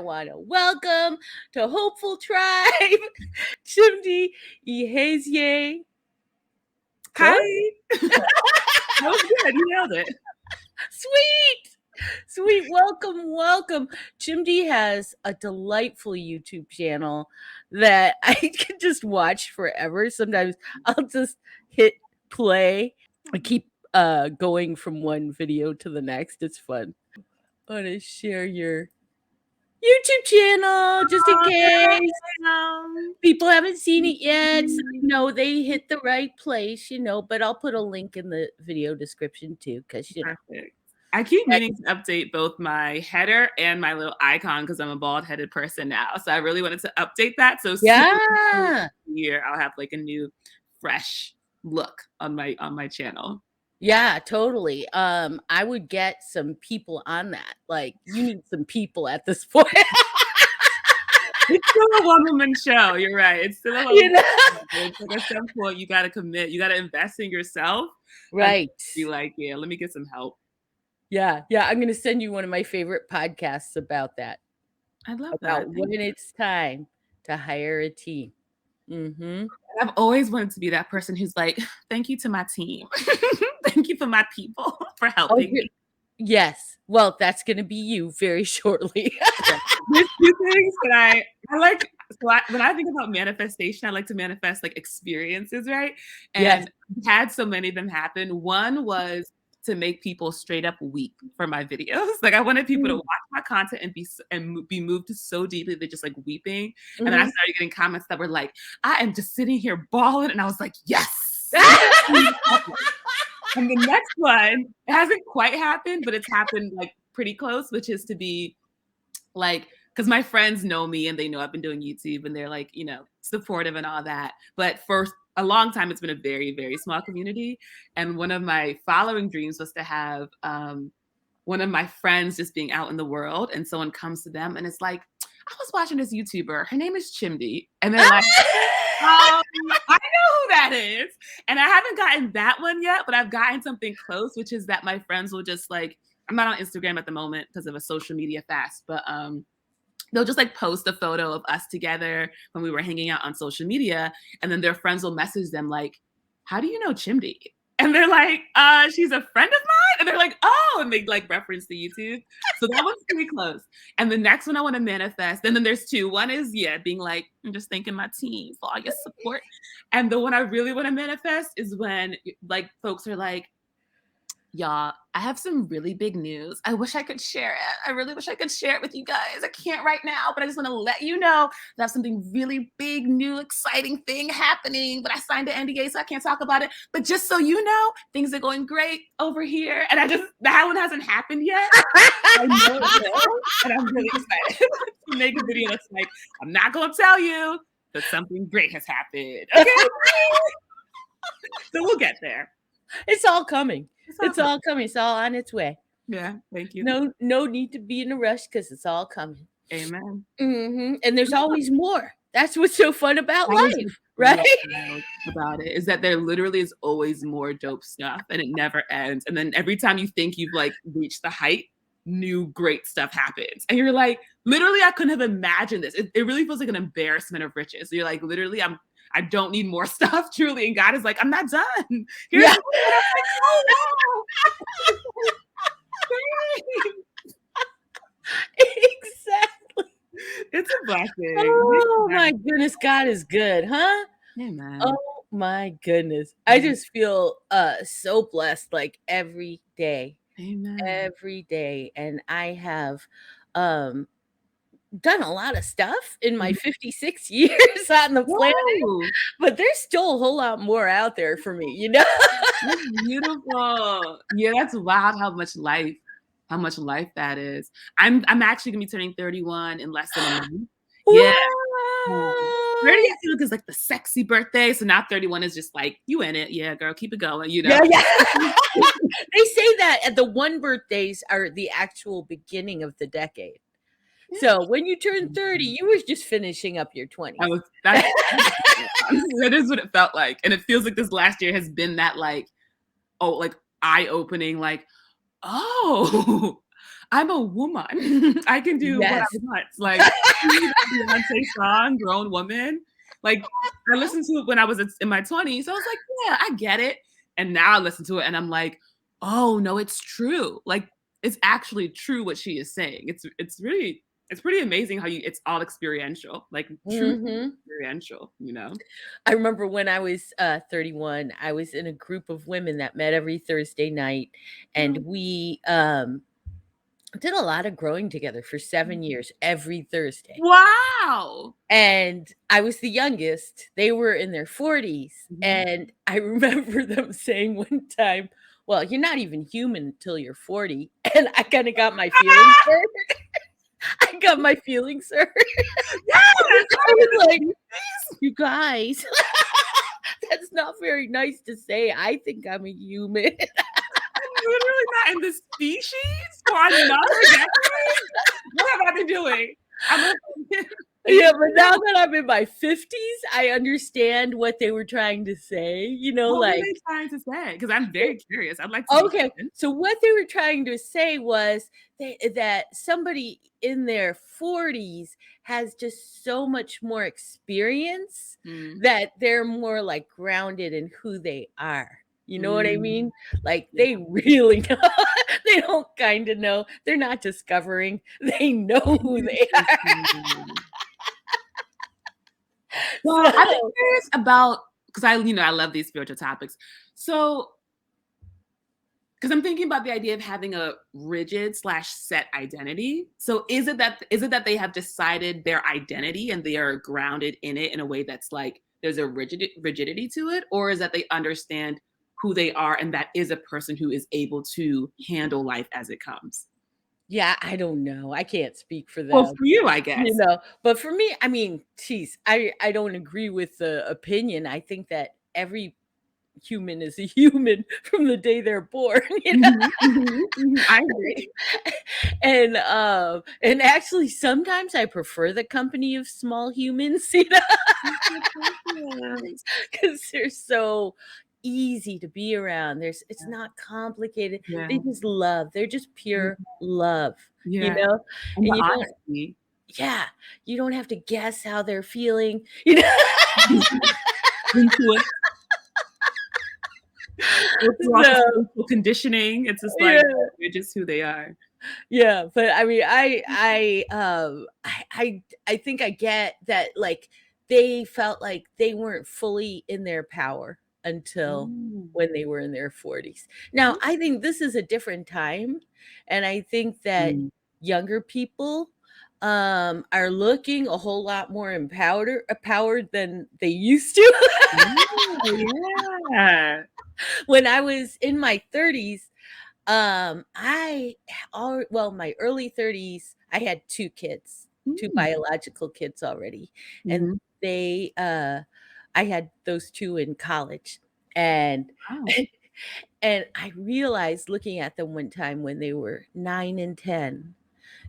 want to welcome to Hopeful Tribe, Chimdi Ihezie. Hi. That was good. You nailed it. Sweet. Welcome. Chimdi has a delightful YouTube channel that I can just watch forever. Sometimes I'll just hit play and keep going from one video to the next. It's fun. I want to share your YouTube channel just in case people haven't seen it yet. So, they hit the right place, but I'll put a link in the video description too, because Perfect. I keep meaning to update both my header and my little icon because I'm a bald-headed person now. So I really wanted to update that. So year I'll have like a new, fresh look on my channel. Yeah, totally. I would get some people on that. Like, you need some people at this point. It's still a one-woman show. You're right. It's still a one-woman show. It's like at some point you got to commit. You got to invest in yourself. Right. Be like, yeah, let me get some help. Yeah. I'm going to send you one of my favorite podcasts about that. I love that. When it's time to hire a team. Mm-hmm. I've always wanted to be that person who's like, thank you to my team. Thank you for my people for helping me. Yes. Well, that's going to be you very shortly. There's two things that I like. So when I think about manifestation, I like to manifest like experiences, right? And I've had so many of them happen. One was to make people straight up weep for my videos. Like I wanted people to watch my content and be moved so deeply they're just like weeping. And then I started getting comments that were like, I am just sitting here bawling. And I was like, yes. And the next one, it hasn't quite happened, but it's happened like pretty close, which is to be like, because my friends know me and they know I've been doing YouTube and they're like, supportive and all that. But for a long time, it's been a very, very small community. And one of my following dreams was to have one of my friends just being out in the world and someone comes to them and it's like, I was watching this YouTuber. Her name is Chimdi. And they're like, I know who that is. And I haven't gotten that one yet, but I've gotten something close, which is that my friends will just like, I'm not on Instagram at the moment because of a social media fast, but they'll just like post a photo of us together when we were hanging out on social media. And then their friends will message them like, how do you know Chimdi? And they're like, she's a friend of mine. And they're like, oh, and they like reference the YouTube. So that one's pretty close. And the next one I want to manifest. And then there's two. One is, being like, I'm just thanking my team for all your support. And the one I really want to manifest is when like folks are like, y'all, I have some really big news. I wish I could share it. I really wish I could share it with you guys. I can't right now, but I just want to let you know that I have something really big, new, exciting thing happening, but I signed an NDA, so I can't talk about it. But just so you know, things are going great over here. And that one hasn't happened yet. I know it will, and I'm really excited to make a video that's like, I'm not going to tell you, but something great has happened. Okay? So we'll get there. It's all coming. It's all coming. It's all on its way. Yeah, thank you. No need to be in a rush because it's all coming. Amen. Mm-hmm. And there's always more. That's what's so fun about life, right? About it is that there literally is always more dope stuff and it never ends. And then every time you think you've like reached the height, new great stuff happens. And you're like, literally, I couldn't have imagined this. It really feels like an embarrassment of riches. You're like, literally, I don't need more stuff, truly. And God is like, I'm not done. Here's Exactly. It's a blessing. Oh my goodness, God is good, huh? Amen. Oh my goodness. I just feel so blessed like every day. Amen. Every day. And I have done a lot of stuff in my 56 years on the planet, but there's still a whole lot more out there for me, That's beautiful. Yeah, that's wild how much life that is. I'm actually gonna be turning 31 in less than a month. Yeah. 30 I feel like is like the sexy birthday. So now 31 is just like, you in it. Yeah, girl, keep it going, Yeah. They say that at the one birthdays are the actual beginning of the decade. So when you turn 30, you were just finishing up your 20s. That is what it felt like. And it feels like this last year has been that like eye-opening, like, oh, I'm a woman. I can do what I Yes. want. Like Beyonce song, Grown Woman. Like I listened to it when I was in my 20s. I was like, yeah, I get it. And now I listen to it and I'm like, oh no, it's true. Like it's actually true what she is saying. It's pretty amazing how it's all experiential, like true Mhm. experiential, you know? I remember when I was, 31, I was in a group of women that met every Thursday night, and we, did a lot of growing together for 7 years every Thursday. Wow. And I was the youngest. They were in their 40s, Mhm. and I remember them saying one time, "Well, you're not even human until you're 40." And I kinda got my feelings hurt. I got my feelings hurt. Yes, I was like, not "You guys, that's not very nice to say. I think I'm a human." I'm literally not in this species for another decade. What have I been doing? I'm a Yeah, but now that I'm in my 50s, I understand what they were trying to say, what were like they trying to say? Because I'm very curious. I'd like to be okay, human. so what they were trying to say was that somebody in their 40s has just so much more experience Mm, that they're more, like, grounded in who they are. You know what I mm, mean? Like, yeah. they really know. They don't kinda know. They're not discovering. They know who they are. Interesting. Well, I've been So curious about because I love these spiritual topics. So, because I'm thinking about the idea of having a rigid slash set identity. So, is it that they have decided their identity and they are grounded in it in a way that's like there's a rigidity to it, or is that they understand who they are and that is a person who is able to handle life as it comes? yeah, I don't know. I can't speak for Well, them. for you, I guess. But for me, I mean, geez, I don't agree with the opinion. I think that every human is a human from the day they're born, Mhm, mhm, mhm. I agree. and actually sometimes I prefer the company of small humans, That's so precious. because they're so easy to be around. It's Yeah. not complicated. They Yeah. just love. They're just Mhm. pure love, you Yeah. know? And And the you don't honesty. yeah, you don't have to guess how they're feeling. Into it. Go through all the So, social conditioning. It's just like, yeah. they're just who they are. Yeah, but I mean, I think I get that, like, they felt like they weren't fully in their power until Mm. when they were in their 40s. Now, I think this is a different time, and I think that Mm. younger people, are looking a whole lot more empowered than they used to. Oh, yeah. When I was in my 30s, my early 30s, I had 2 kids, 2 Mm. biological kids already, and Mhm. they, I had those 2 in college, and Wow. and I realized looking at them one time when they were 9 and 10,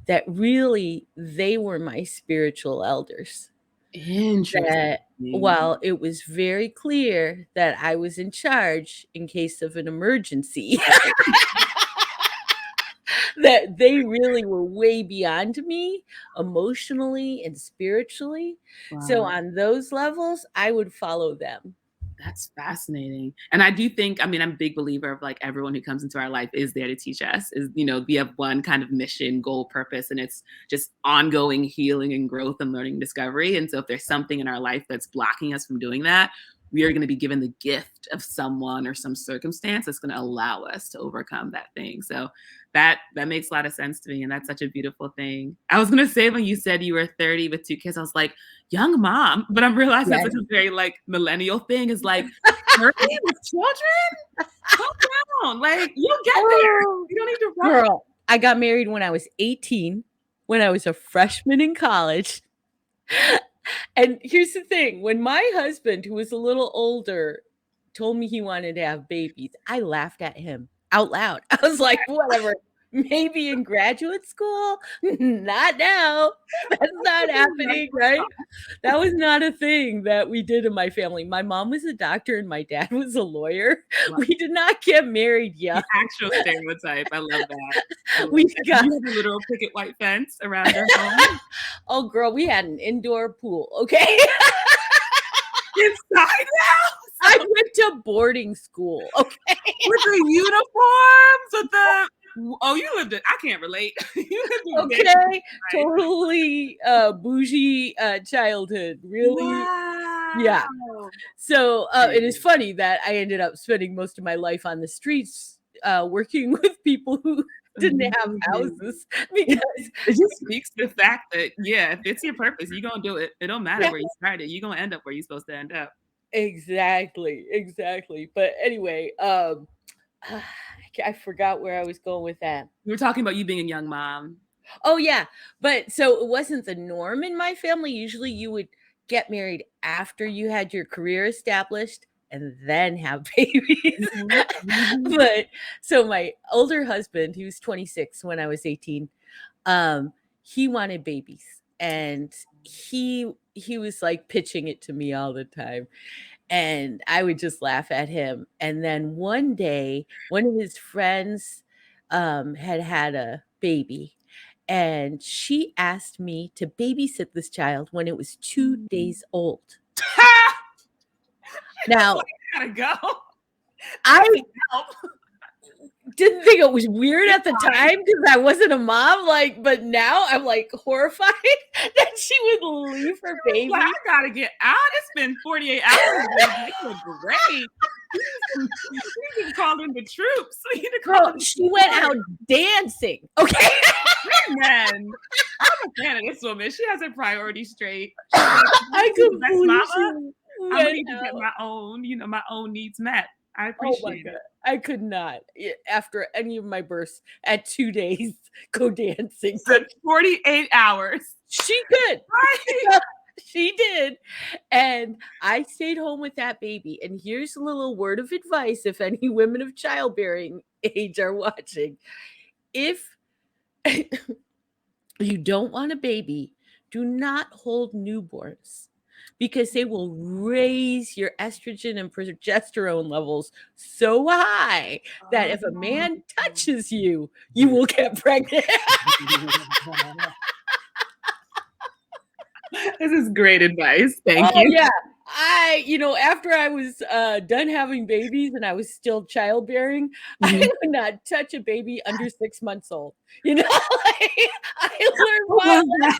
that really they were my spiritual elders, that Interesting. while it was very clear that I was in charge in case of an emergency Right. that they really were way beyond me emotionally and spiritually. So Wow. on those levels, I would follow them. That's fascinating. And I do think, I mean, I'm a big believer of like everyone who comes into our life is there to teach us. We have one kind of mission, goal, purpose, and it's just ongoing healing and growth and learning discovery. And so if there's something in our life that's blocking us from doing that, we are going to be given the gift of someone or some circumstance that's going to allow us to overcome that thing. So that makes a lot of sense to me. And that's such a beautiful thing. I was going to say when you said you were 30 with 2 kids, I was like, young mom, but I'm realizing that's Yes. such a very like millennial thing is like 30 with children? Calm down. Like you'll get there. Oh, You don't need to rush. girl, I got married when I was 18, when I was a freshman in college. And here's the thing, when my husband, who was a little older, told me he wanted to have babies, I laughed at him out loud. I was like, "Whatever. maybe in graduate school. Not now. That's not happening, right? That was not a thing that we did in my family. My mom was a doctor and my dad was a lawyer. Wow. We did not get married young. The actual stereotype. I love that. We got You have a literal picket white fence around your home. oh girl, we had an indoor pool, okay? Inside I went to boarding school, okay? with the uniforms, with the you lived it. I can't relate. You lived in Okay, totally bougie childhood. Really, yeah. Wow. So it is funny that I ended up spending most of my life on the streets, working with people who didn't have houses because It just speaks to the fact that if it's your purpose, you're gonna do it. It don't matter where you started. You're gonna end up where you're supposed to end up. exactly. But anyway, I forgot where I was going with that. We were talking about you being a young mom. Oh yeah, but so it wasn't the norm in my family. Usually you would get married after you had your career established and then have babies. But so my older husband, he was 26 when I was 18. He wanted babies and he was like pitching it to me all the time. And I would just laugh at him. And then one day, one of his friends had a baby, and she asked me to babysit this child when it was 2 days old. Now, Gotta go. I didn't think it was weird at the time because I wasn't a mom. Like, but now I'm like horrified that she would leave her baby. I gotta get out. It's been 48 hours. Baby. It was great. You can call in the troops. Girl, she went out dancing. Okay. Man, I'm a fan of this woman. She has her priorities straight. I could Best believe mama. she I need to went get out. my own needs met. I Oh appreciate my it. God. I could not, after any of my births at 2 days, go dancing. So 48 hours. She could. Right. She did. And I stayed home with that baby. And here's a little word of advice if any women of childbearing age are watching. If you don't want a baby, do not hold newborns because they will raise your estrogen and progesterone levels so high that if a man touches you, you will get pregnant. This is great advice. Thank you. Yeah. After I was done having babies and I was still childbearing, I would not touch a baby under 6 months old. I learned my lesson.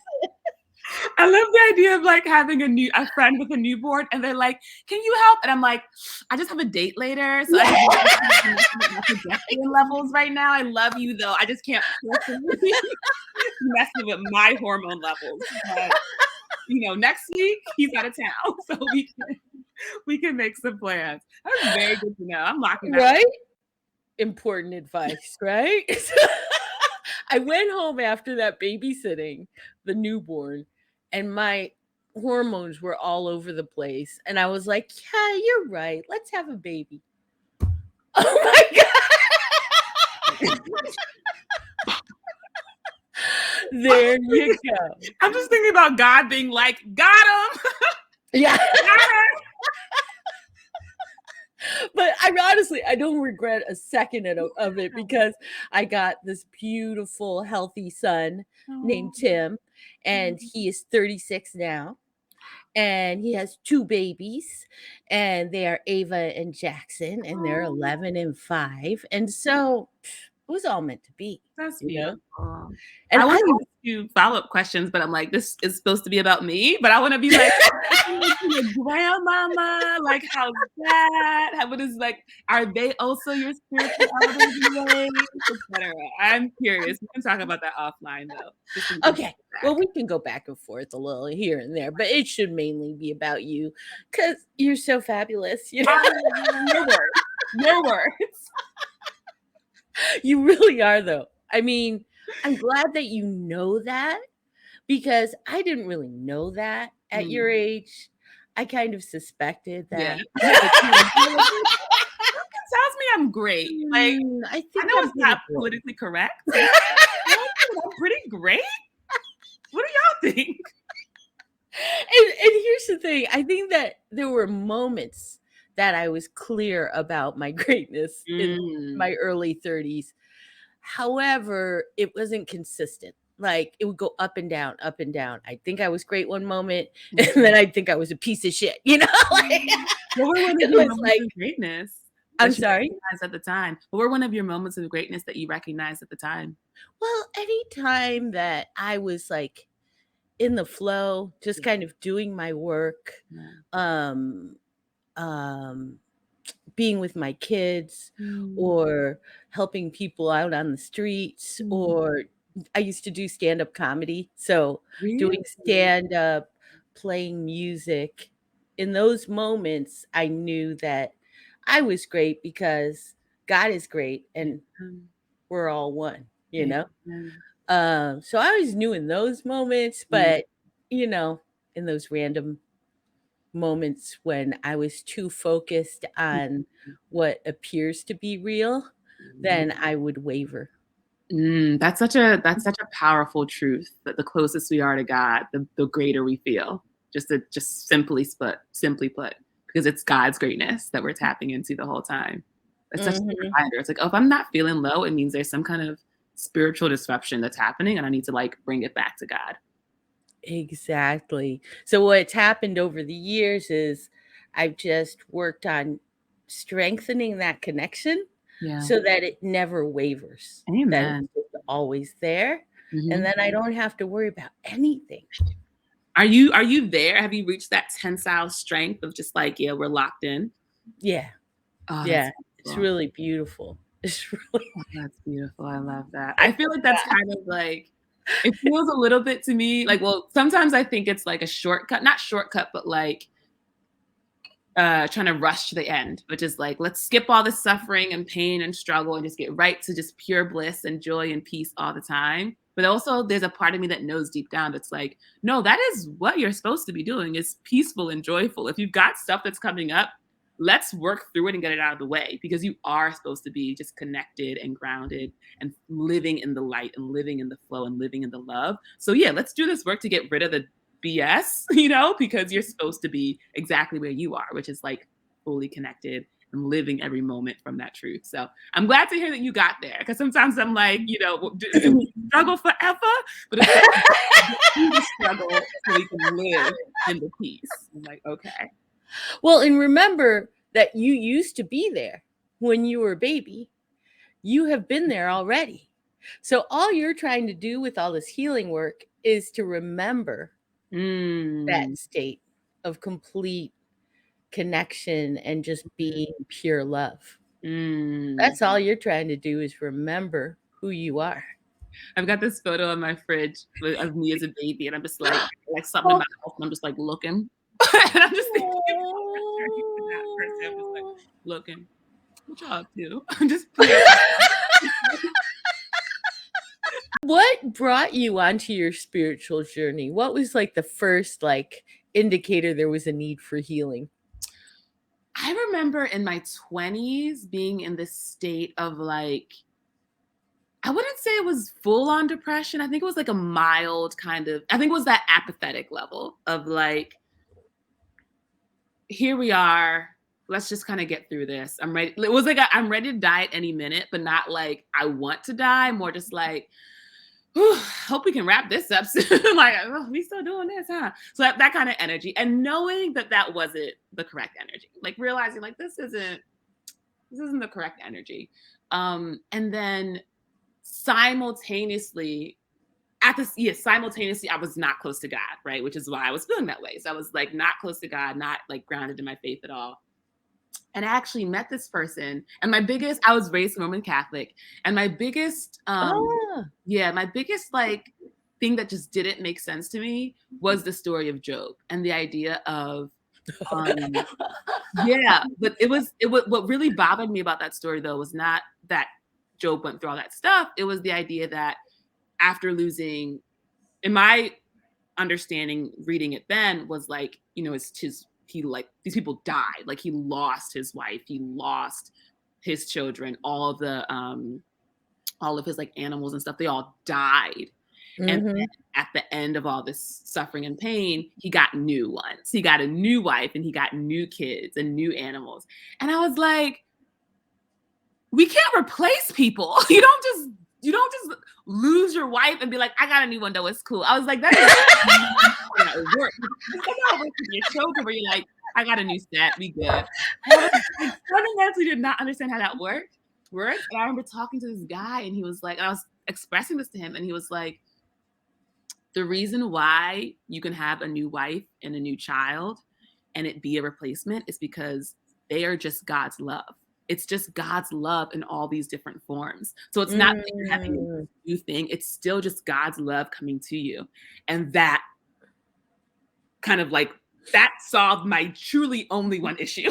I love the idea of like having a friend with a newborn and they're like, can you help? And I'm like, I just have a date later. So I have progesterone levels right now. I love you though. I just can't messing with my hormone levels. But, next week he's out of town. So we can make some plans. That was very good to know. I'm locking that. Right? Important advice, right? I went home after that babysitting the newborn, and my hormones were all over the place. And I was like, yeah, you're right. Let's have a baby. Oh my God. There you go. I'm just thinking about God being like, got him. Yeah. Got him. But I don't regret a second of it because I got this beautiful, healthy son named Tim, and he is 36 now. And he has 2 babies, and they are Ava and Jackson, and they're 11 and 5. And so it was all meant to be. That's beautiful. And I want to ask you follow-up questions, but I'm like, this is supposed to be about me, but I want to be like, grandmama, like, how's that? What is like, are they also your spiritual elders, etc.? I'm curious. We can talk about that offline though. Okay. Well, we can go back and forth a little here and there, but it should mainly be about you because you're so fabulous. Your words. You really are, though. I mean, I'm glad that you know that because I didn't really know that at your age. I kind of suspected that. Yeah. tells me I'm great. Like, I I think know I'm it's pretty not good. politically correct. I'm pretty great. What do y'all think? And here's the thing. I think that there were moments that I was clear about my greatness in my early 30s. However, it wasn't consistent. Like it would go up and down, up and down. I think I was great one moment, and then I think I was a piece of shit. Like, What were one of it your was moments like, of greatness I'm that you sorry. recognized at the time? What were one of your moments of greatness that you recognized at the time? Well, anytime that I was like in the flow, just Yeah. kind of doing my work, Yeah. um, um, being with my kids Mm. or helping people out on the streets, Mm. or I used to do stand-up comedy. So Really? doing stand-up, playing music, in those moments, I knew that I was great because God is great and Amen. we're all one, you know? Amen. So I always knew in those moments, Mm. but you know, in those random moments when I was too focused on what appears to be real, then I would waver. That's such a powerful truth that the closest we are to God, the greater we feel. Just simply put, because it's God's greatness that we're tapping into the whole time. It's such a Mhm. reminder. It's like, oh, if I'm not feeling low, it means there's some kind of spiritual disruption that's happening, and I need to like bring it back to God. Exactly. So what's happened over the years is I've just worked on strengthening that connection Yeah. so that it never wavers, that it's Amen. just always there, and Mhm. then I don't have to worry about anything. Are you there? Have you reached that tensile strength of just like, yeah, we're locked in? Yeah, Oh, that's yeah. It's beautiful. really beautiful. It's really Oh, that's beautiful. I love that. I feel like that's kind of like it feels a little bit to me like, well, sometimes I think it's like a shortcut, not shortcut, but like trying to rush to the end, which is like, let's skip all the suffering and pain and struggle and just get right to just pure bliss and joy and peace all the time. But also there's a part of me that knows deep down that's like, no, that is what you're supposed to be doing is peaceful and joyful. If you've got stuff that's coming up, let's work through it and get it out of the way because you are supposed to be just connected and grounded and living in the light and living in the flow and living in the love. So yeah, let's do this work to get rid of the BS, because you're supposed to be exactly where you are, which is like fully connected and living every moment from that truth. So I'm glad to hear that you got there because sometimes I'm like, do we struggle forever? But it's like we struggle so we can live in the peace. I'm like, okay. Well, and remember that you used to be there when you were a baby. You have been there already. So all you're trying to do with all this healing work is to remember Mm, that state of complete connection and just being pure love. mm. That's all you're trying to do is remember who you are. I've got this photo on my fridge of me as a baby, and I'm just like something in Oh. my mouth, and I'm just like looking. And I'm just thinking about turning to that person. I'm just like looking. What y'all up to? I'm just playing. What brought you onto your spiritual journey? What was like the first like indicator there was a need for healing? I remember in my 20s being in this state of like, I wouldn't say it was full on depression. I think it was like a mild kind of, I think it was that apathetic level of like, here we are. Let's just kind of get through this. I'm ready. It was like I'm ready to die at any minute, but not like I want to die. More just like, whew, hope we can wrap this up soon. Like, oh, we still doing this, huh? So that kind of energy, and knowing that that wasn't the correct energy, like realizing like this isn't the correct energy. And then simultaneously simultaneously I was not close to God, right? Which is why I was feeling that way. So I was like not close to God, not like grounded in my faith at all. And I actually met this person, and I was raised Roman Catholic, and Ah. my biggest like thing that just didn't make sense to me was the story of Job and the idea of um yeah, but it was what really bothered me about that story though was not that Job went through all that stuff. It was the idea that after losing, in my understanding, reading it then was like, he like these people died. Like he lost his wife, he lost his children, all of his like animals and stuff, they all died. And then at the end of all this suffering and pain, he got new ones. He got a new wife and he got new kids and new animals. And I was like, we can't replace people. You don't just lose your wife and be like, I got a new one though, it's cool. I was like, that is not work. It's like how it works with your children where you're like, I got a new set, we good. I fundamentally did not understand how that worked. And I remember talking to this guy and he was like, and I was expressing this to him and he was like, the reason why you can have a new wife and a new child and it be a replacement is because they are just God's love. It's just God's love in all these different forms. So it's not like you're having a new thing. It's still just God's love coming to you. And that kind of like, that solved my truly only one issue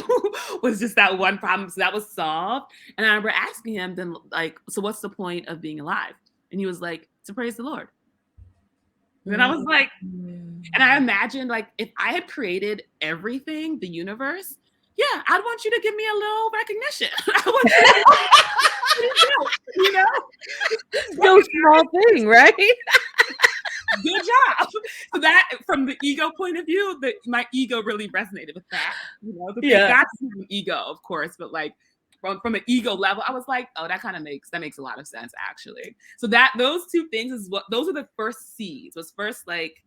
was just that one problem. So that was solved. And I remember asking him then like, so what's the point of being alive? And he was like, to praise the Lord. And I was like, and I imagined like if I had created everything, the universe, yeah, I'd want you to give me a little recognition. I want you know? No small thing, right? Good job. So that, from the ego point of view, my ego really resonated with that. You know, that's an ego, of course, but like from an ego level, I was like, oh, that makes a lot of sense, actually. So those two things those are the first seeds. Was first like,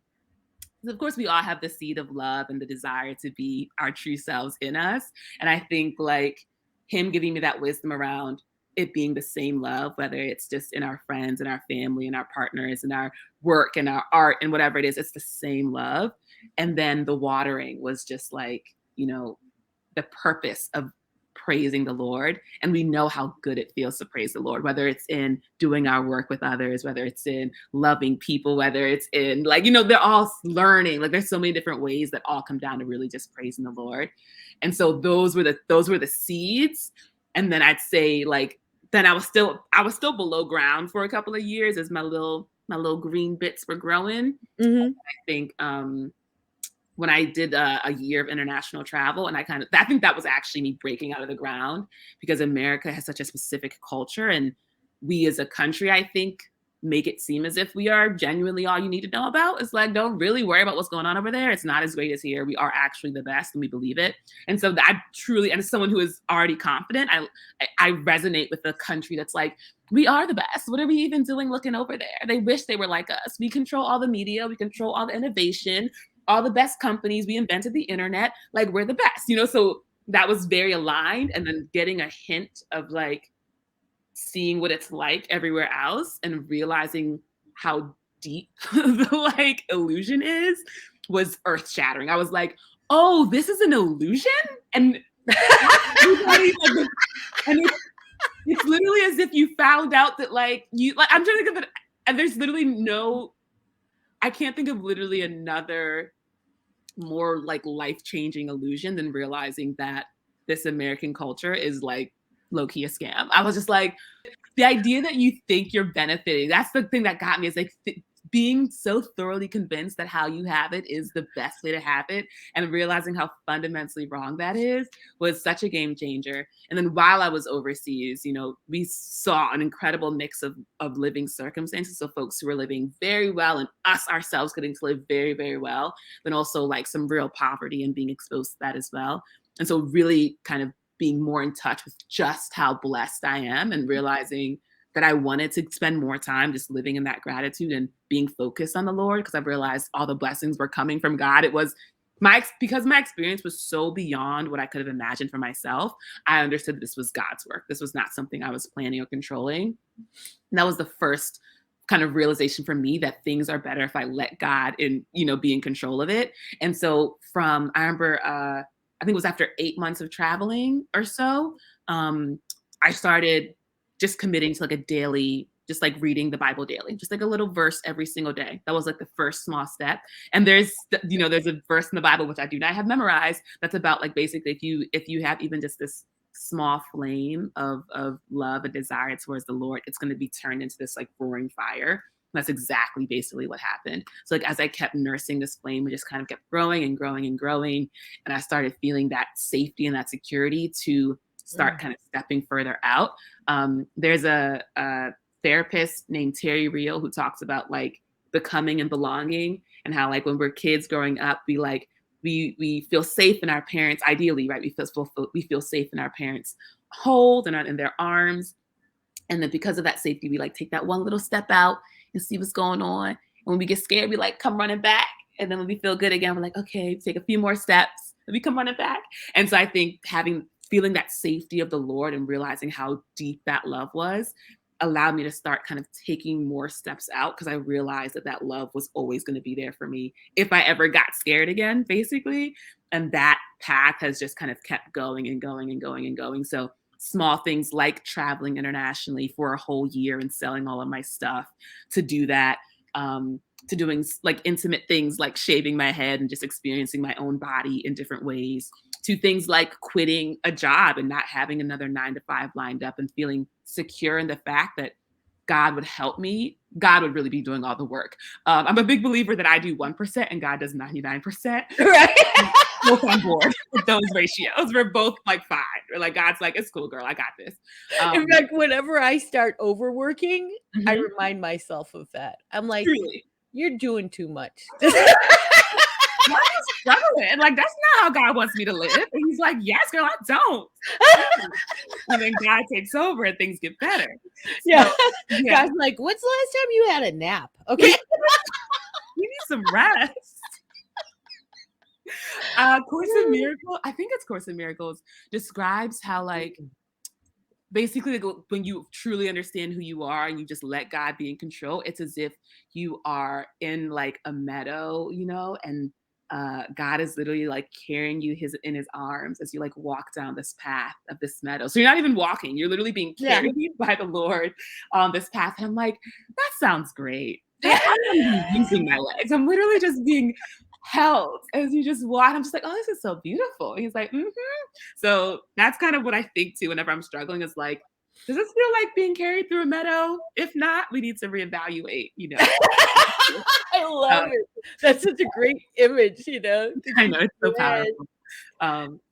of course, we all have the seed of love and the desire to be our true selves in us. And I think like him giving me that wisdom around it being the same love, whether it's just in our friends and our family and our partners and our work and our art and whatever it is, it's the same love. And then the watering was just like, you know, the purpose of praising the Lord. And we know how good it feels to praise the Lord, whether it's in doing our work with others, whether it's in loving people, whether it's in like, you know, they're all learning. Like there's so many different ways that all come down to really just praising the Lord. And so those were the seeds. And then I'd say like, then I was still below ground for a couple of years as my little green bits were growing. I think when I did a year of international travel, and I think that was actually me breaking out of the ground, because America has such a specific culture, and we as a country, I think, make it seem as if we are genuinely all you need to know about. It's like, don't really worry about what's going on over there. It's not as great as here. We are actually the best, and we believe it. And so I truly, and as someone who is already confident, I resonate with a country that's like, we are the best. What are we even doing looking over there? They wish they were like us. We control all the media. We control all the innovation, all the best companies. We invented the internet. Like, we're the best, you know? So that was very aligned. And then getting a hint of like, seeing what it's like everywhere else and realizing how deep the like illusion is was earth shattering. I was like, oh, this is an illusion? And it's literally as if you found out that like I'm trying to think of it, and there's literally I can't think of literally another more like life-changing illusion than realizing that this American culture is like low-key a scam. I was just like, the idea that you think you're benefiting, that's the thing that got me, is like being so thoroughly convinced that how you have it is the best way to have it, and realizing how fundamentally wrong that is was such a game changer. And then while I was overseas, you know, we saw an incredible mix of living circumstances. So folks who were living very well and us ourselves getting to live very, very well, but also like some real poverty and being exposed to that as well. And so really kind of being more in touch with just how blessed I am, and realizing that I wanted to spend more time just living in that gratitude and being focused on the Lord, because I've realized all the blessings were coming from God. It was because my experience was so beyond what I could have imagined for myself. I understood that this was God's work. This was not something I was planning or controlling. And that was the first kind of realization for me, that things are better if I let God be in control of it. And so I remember, I think it was after 8 months of traveling or so, I started just committing to like a daily, just like reading the Bible daily, just like a little verse every single day. That was like the first small step. And there's a verse in the Bible, which I do not have memorized, that's about like basically if you have even just this small flame of love and desire towards the Lord, it's going to be turned into this like roaring fire. That's exactly basically what happened. So like as I kept nursing this flame, it just kind of kept growing and growing and growing. And I started feeling that safety and that security to start kind of stepping further out. There's a therapist named Terry Real who talks about like becoming and belonging, and how like when we're kids growing up, we feel safe in our parents, ideally, right? We feel safe in our parents' hold and in their arms. And then because of that safety, we like take that one little step out and see what's going on. And when we get scared, we like come running back. And then when we feel good again, we're like, okay, take a few more steps. And we come running back. And so I think feeling that safety of the Lord and realizing how deep that love was allowed me to start kind of taking more steps out, because I realized that love was always going to be there for me if I ever got scared again, basically. And that path has just kind of kept going and going and going and going. So small things like traveling internationally for a whole year and selling all of my stuff to do that, to doing like intimate things like shaving my head and just experiencing my own body in different ways, to things like quitting a job and not having another 9 to 5 lined up and feeling secure in the fact that God would help me. God would really be doing all the work. I'm a big believer that I do 1% and God does 99%. Right. Both on board with those ratios. We're both like fine. We're like, God's like, it's cool, girl. I got this. In fact, whenever I start overworking, I remind myself of that. I'm like, truly, you're doing too much. I'm struggling. Like, that's not how God wants me to live. And he's like, yes, girl, I don't. And then God takes over and things get better. Yeah. So, yeah. God's like, when's the last time you had a nap? Okay. You need some rest. Course in Miracles, I think it's Course in Miracles, describes how like basically when you truly understand who you are and you just let God be in control, it's as if you are in like a meadow, you know, and God is literally like carrying you in his arms as you like walk down this path of this meadow. So you're not even walking, you're literally being carried by the Lord on this path. And I'm like, that sounds great. I'm not even using my legs. I'm literally just being held as you just walk. I'm just like, oh, this is so beautiful. And he's like, So that's kind of what I think too whenever I'm struggling, is like, does this feel like being carried through a meadow? If not, we need to reevaluate, you know. I love it. That's such a great image, you know. I know, it's so powerful.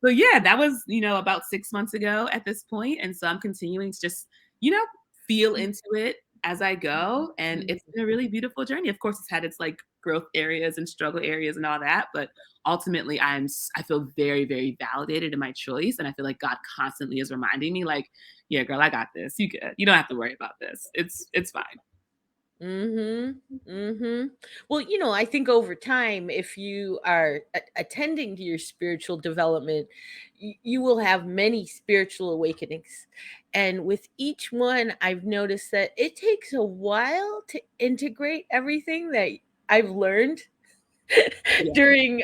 So yeah, that was, you know, about 6 months ago at this point. And so I'm continuing to just, you know, feel into it as I go. And it's been a really beautiful journey. Of course, it's had its like growth areas and struggle areas and all that. But ultimately, I feel very, very validated in my choice. And I feel like God constantly is reminding me like, yeah, girl, I got this. You good. You don't have to worry about this. It's fine. Well, you know, I think over time, if you are attending to your spiritual development, you will have many spiritual awakenings. And with each one, I've noticed that it takes a while to integrate everything that I've learned during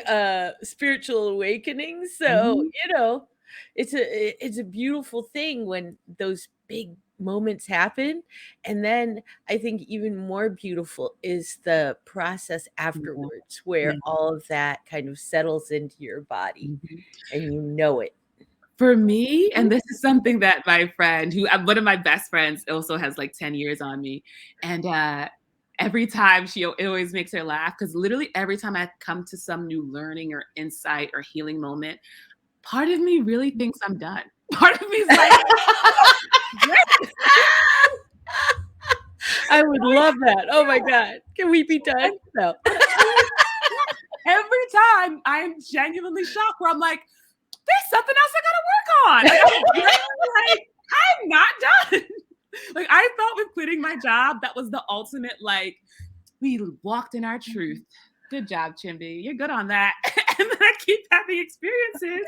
spiritual awakenings. So, you know, it's a beautiful thing when those big moments happen. And then I think even more beautiful is the process afterwards, where all of that kind of settles into your body and you know it. For me, and this is something that my friend, one of my best friends, also has like 10 years on me. And every time it always makes her laugh, because literally every time I come to some new learning or insight or healing moment, part of me really thinks I'm done. Part of me is like, I would love that. Oh my God. Can we be done? No. Every time I'm genuinely shocked, where I'm like, there's something else I gotta work on. Like, I'm not done. Like, I thought with quitting my job, that was the ultimate, like, we walked in our truth. Good job, Chimdi. You're good on that. And then I keep having experiences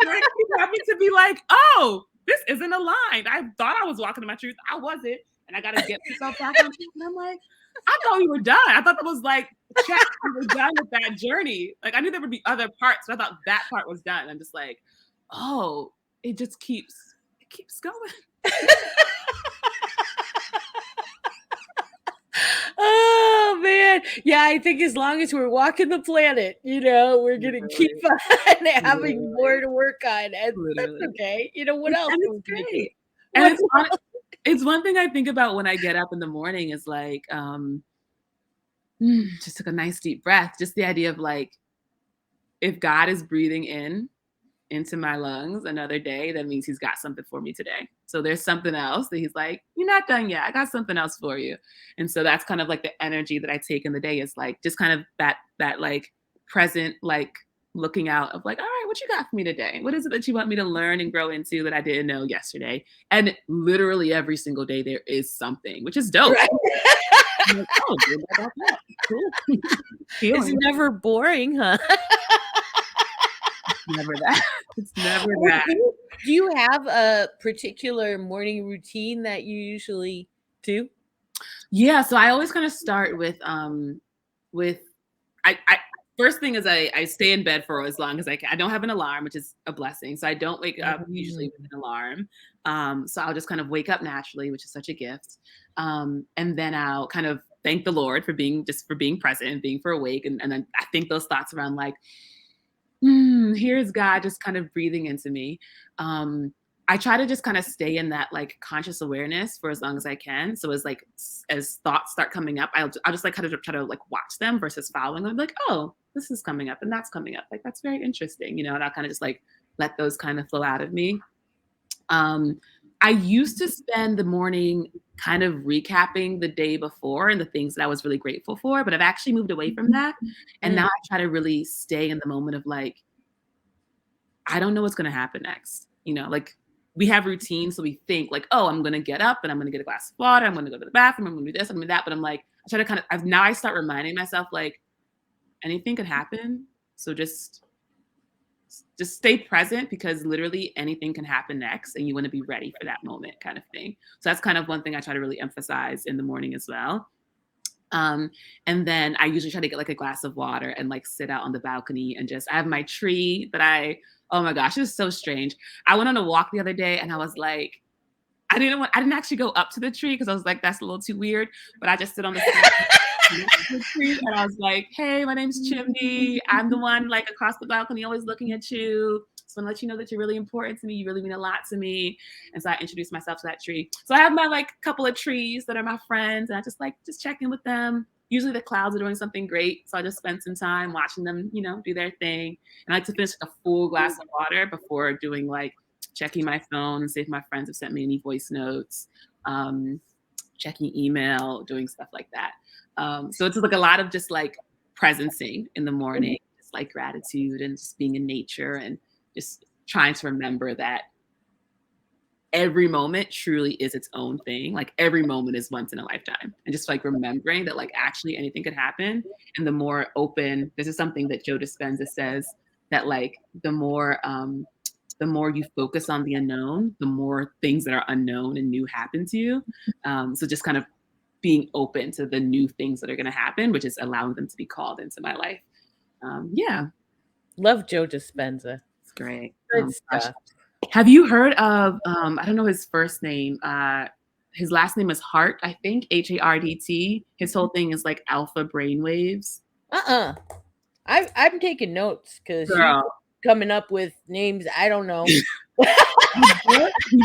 where I keep having to be like, oh, this isn't aligned. I thought I was walking in my truth. I wasn't. And I got to get myself back on truth. And I'm like, I thought we were done. I thought that was like, check, we were done with that journey. Like, I knew there would be other parts, but I thought that part was done. I'm just like, oh, it keeps going. Oh man. Yeah, I think as long as we're walking the planet, you know, we're gonna keep on having more to work on. And that's okay. You know, what else? And it's great. And it's one thing I think about when I get up in the morning is like, just took a nice deep breath. Just the idea of like, if God is breathing in into my lungs another day, that means he's got something for me today. So there's something else that he's like, you're not done yet. I got something else for you. And so that's kind of like the energy that I take in the day, is like just kind of that like present, like looking out of like, all right, what you got for me today? What is it that you want me to learn and grow into that I didn't know yesterday? And literally every single day there is something, which is dope. Right. I'm like, oh, good, I got that. Cool. It's Feeling. never boring, huh? Never that. It's never that. Do you have a particular morning routine that you usually do? Yeah, so I always kind of start with I first thing is I stay in bed for as long as I can. I don't have an alarm, which is a blessing. So I don't wake up usually with an alarm. So I'll just kind of wake up naturally, which is such a gift. And then I'll kind of thank the Lord for being present and being for awake. And then I think those thoughts around like, here's God just kind of breathing into me. I try to just kind of stay in that like conscious awareness for as long as I can. So as thoughts start coming up, I'll just like kind of try to like watch them versus following them. Like, oh, this is coming up and that's coming up. Like, that's very interesting, and I'll kind of just like let those kind of flow out of me. I used to spend the morning kind of recapping the day before and the things that I was really grateful for, but I've actually moved away from that. And now I try to really stay in the moment of like, I don't know what's going to happen next. Like we have routines. So we think like, oh, I'm going to get up and I'm going to get a glass of water. I'm going to go to the bathroom. I'm going to do this, I'm going to do that. But I'm like, I try to kind of, now I start reminding myself like anything could happen. So just stay present, because literally anything can happen next and you want to be ready for that moment, kind of thing. So that's kind of one thing I try to really emphasize in the morning as well. And then I usually try to get like a glass of water and like sit out on the balcony and I have my tree that oh my gosh, it's so strange. I went on a walk the other day and I was like, I didn't actually go up to the tree because I was like, that's a little too weird. But I just stood on the tree and I was like, hey, my name's Chimdi. I'm the one like across the balcony always looking at you. Just want to let you know that you're really important to me. You really mean a lot to me. And so I introduced myself to that tree. So I have my like couple of trees that are my friends, and I just check in with them. Usually the clouds are doing something great. So I just spend some time watching them, do their thing. And I like to finish a full glass of water before doing like checking my phone and see if my friends have sent me any voice notes, checking email, doing stuff like that. So it's like a lot of just like presencing in the morning, just like gratitude and just being in nature and just trying to remember that every moment truly is its own thing. Like every moment is once in a lifetime, and just like remembering that like actually anything could happen. And the more open, this is something that Joe Dispenza says, that like the more you focus on the unknown, the more things that are unknown and new happen to you. So just kind of being open to the new things that are going to happen, which is allowing them to be called into my life. Yeah. Love Joe Dispenza. It's great. Good stuff. Have you heard of, I don't know his first name. His last name is Hart, I think, Hardt. His whole thing is like alpha brainwaves. I'm taking notes because you're coming up with names I don't know. He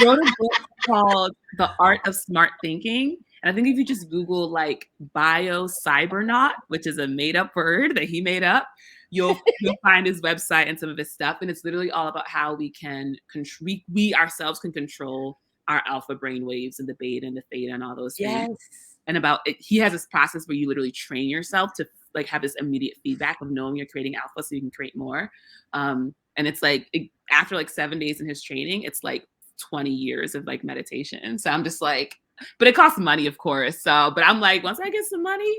wrote a book called The Art of Smart Thinking. And I think if you just Google like bio cybernaut, which is a made up word that he made up, you'll find his website and some of his stuff. And it's literally all about how we can we ourselves can control our alpha brain waves and the beta and the theta and all those things. And about it, he has this process where you literally train yourself to like have this immediate feedback of knowing you're creating alpha so you can create more. And it's like after like 7 days in his training, it's like 20 years of like meditation. So I'm just like, but it costs money, of course. So, but I'm like, once I get some money,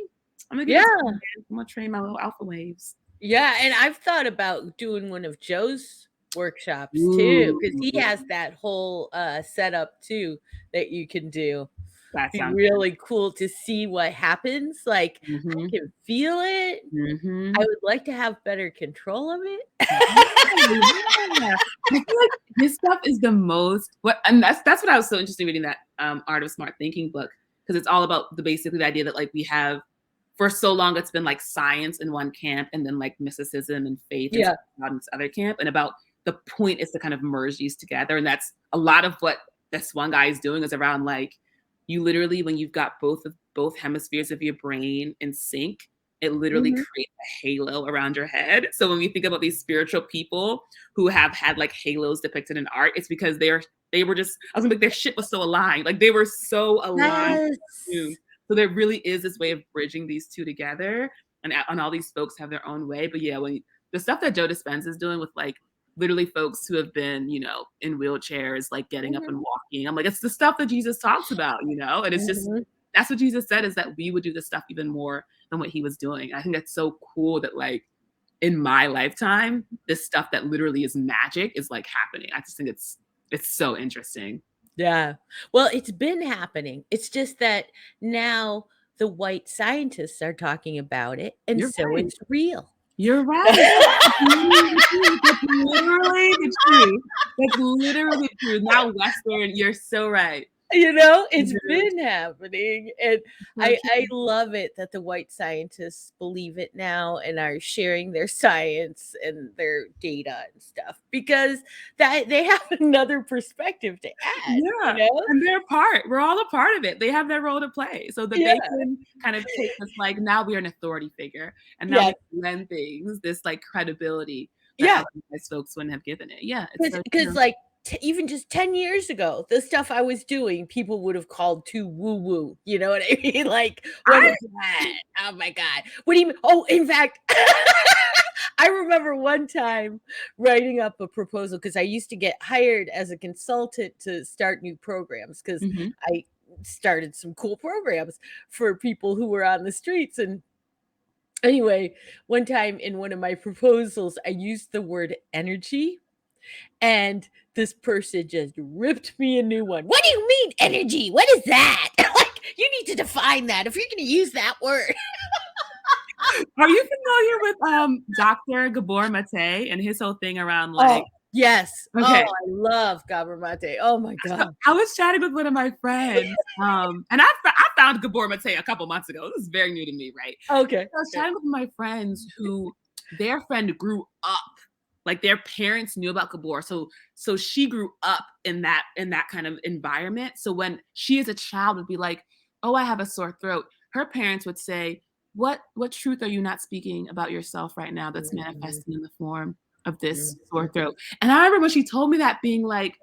I'm gonna train my little alpha waves. Yeah, and I've thought about doing one of Joe's workshops too, because he has that whole setup too that you can do. That sounds really cool to see what happens. Like I can feel it. I would like to have better control of it. I feel like his stuff is the most and that's what I was so interested in reading that Art of Smart Thinking book, because it's all about basically the idea that like we have for so long it's been like science in one camp and then like mysticism and faith in this other camp, and about the point is to kind of merge these together. And that's a lot of what this one guy is doing, is around like you literally, when you've got both hemispheres of your brain in sync, it literally creates a halo around your head. So when we think about these spiritual people who have had like halos depicted in art, it's because they were just, I was gonna be like, their shit was so aligned. Like they were so aligned. Yes. So there really is this way of bridging these two together, and all these folks have their own way. But yeah, the stuff that Joe Dispenza is doing with like literally folks who have been, in wheelchairs, like getting up and walking. I'm like, it's the stuff that Jesus talks about, and it's just, that's what Jesus said, is that we would do this stuff even more than what he was doing. I think that's so cool that like in my lifetime, this stuff that literally is magic is like happening. I just think it's so interesting. Yeah. Well, it's been happening. It's just that now the white scientists are talking about it, and You're so right. it's real. You're right. That's literally the truth. That's literally true. Now Western, you're so right. It's been happening, and I love it that the white scientists believe it now and are sharing their science and their data and stuff, because that they have another perspective to add. Yeah, and we're all a part of it. They have their role to play, so that they can kind of take this, like, now we are an authority figure, and now we lend things this like credibility that otherwise folks wouldn't have given it. Yeah, because like even just 10 years ago, the stuff I was doing, people would have called too woo-woo. You know what I mean? Like, what is that? Oh my God. What do you mean? Oh, in fact, I remember one time writing up a proposal, because I used to get hired as a consultant to start new programs, because I started some cool programs for people who were on the streets. And anyway, one time in one of my proposals, I used the word energy, and this person just ripped me a new one. What do you mean energy? What is that? Like, you need to define that if you're going to use that word. Are you familiar with Dr. Gabor Mate and his whole thing around like? Yes. Okay. Oh, I love Gabor Mate. Oh my God. So I was chatting with one of my friends, and I found Gabor Mate a couple months ago. This is very new to me, right? Okay. So I was chatting with my friends who their friend grew up, like their parents knew about Gabor, so she grew up in that kind of environment. So when she as a child would be like, "Oh, I have a sore throat," her parents would say, "What truth are you not speaking about yourself right now that's manifesting in the form of this sore throat?" And I remember when she told me that, being like,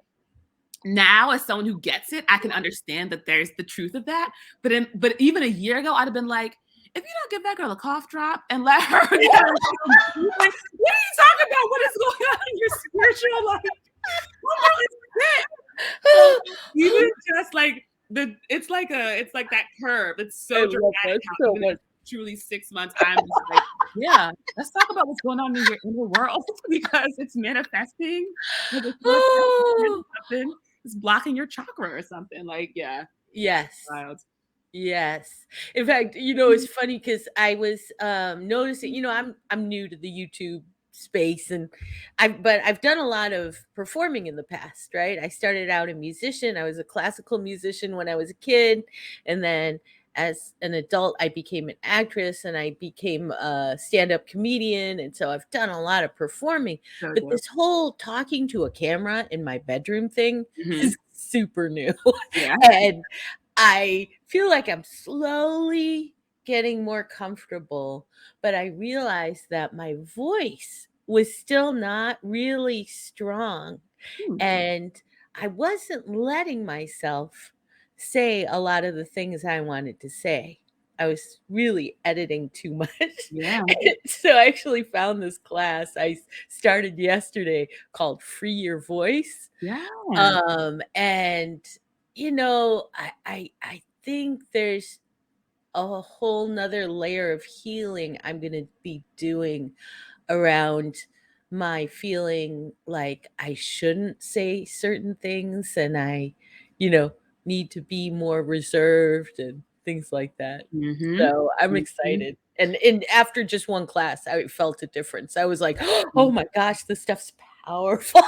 now as someone who gets it, I can understand that there's the truth of that. But even a year ago, I'd have been like, if you don't give that girl a cough drop and let her, like, what are you talking about? What is going on in your spiritual life? Even just like it's like that curve. It's so dramatic. How even truly 6 months, I'm just like, yeah, let's talk about what's going on in your inner world, because it's manifesting. It's blocking your chakra or something. Like, yeah. Yes. Wild. Yes. In fact, it's funny, because I was noticing, I'm new to the YouTube space, and I've done a lot of performing in the past, right? I started out a musician. I was a classical musician when I was a kid, and then as an adult, I became an actress, and I became a stand-up comedian, and so I've done a lot of performing. But this whole talking to a camera in my bedroom thing is super new. Yeah. And I feel like I'm slowly getting more comfortable, but I realized that my voice was still not really strong, and I wasn't letting myself say a lot of the things I wanted to say. I was really editing too much. Yeah. So I actually found this class I started yesterday called Free Your Voice. Yeah. And I think there's a whole nother layer of healing I'm going to be doing around my feeling like I shouldn't say certain things, and I, need to be more reserved and things like that. So I'm excited. And after just one class, I felt a difference. I was like, oh my gosh, this stuff's powerful.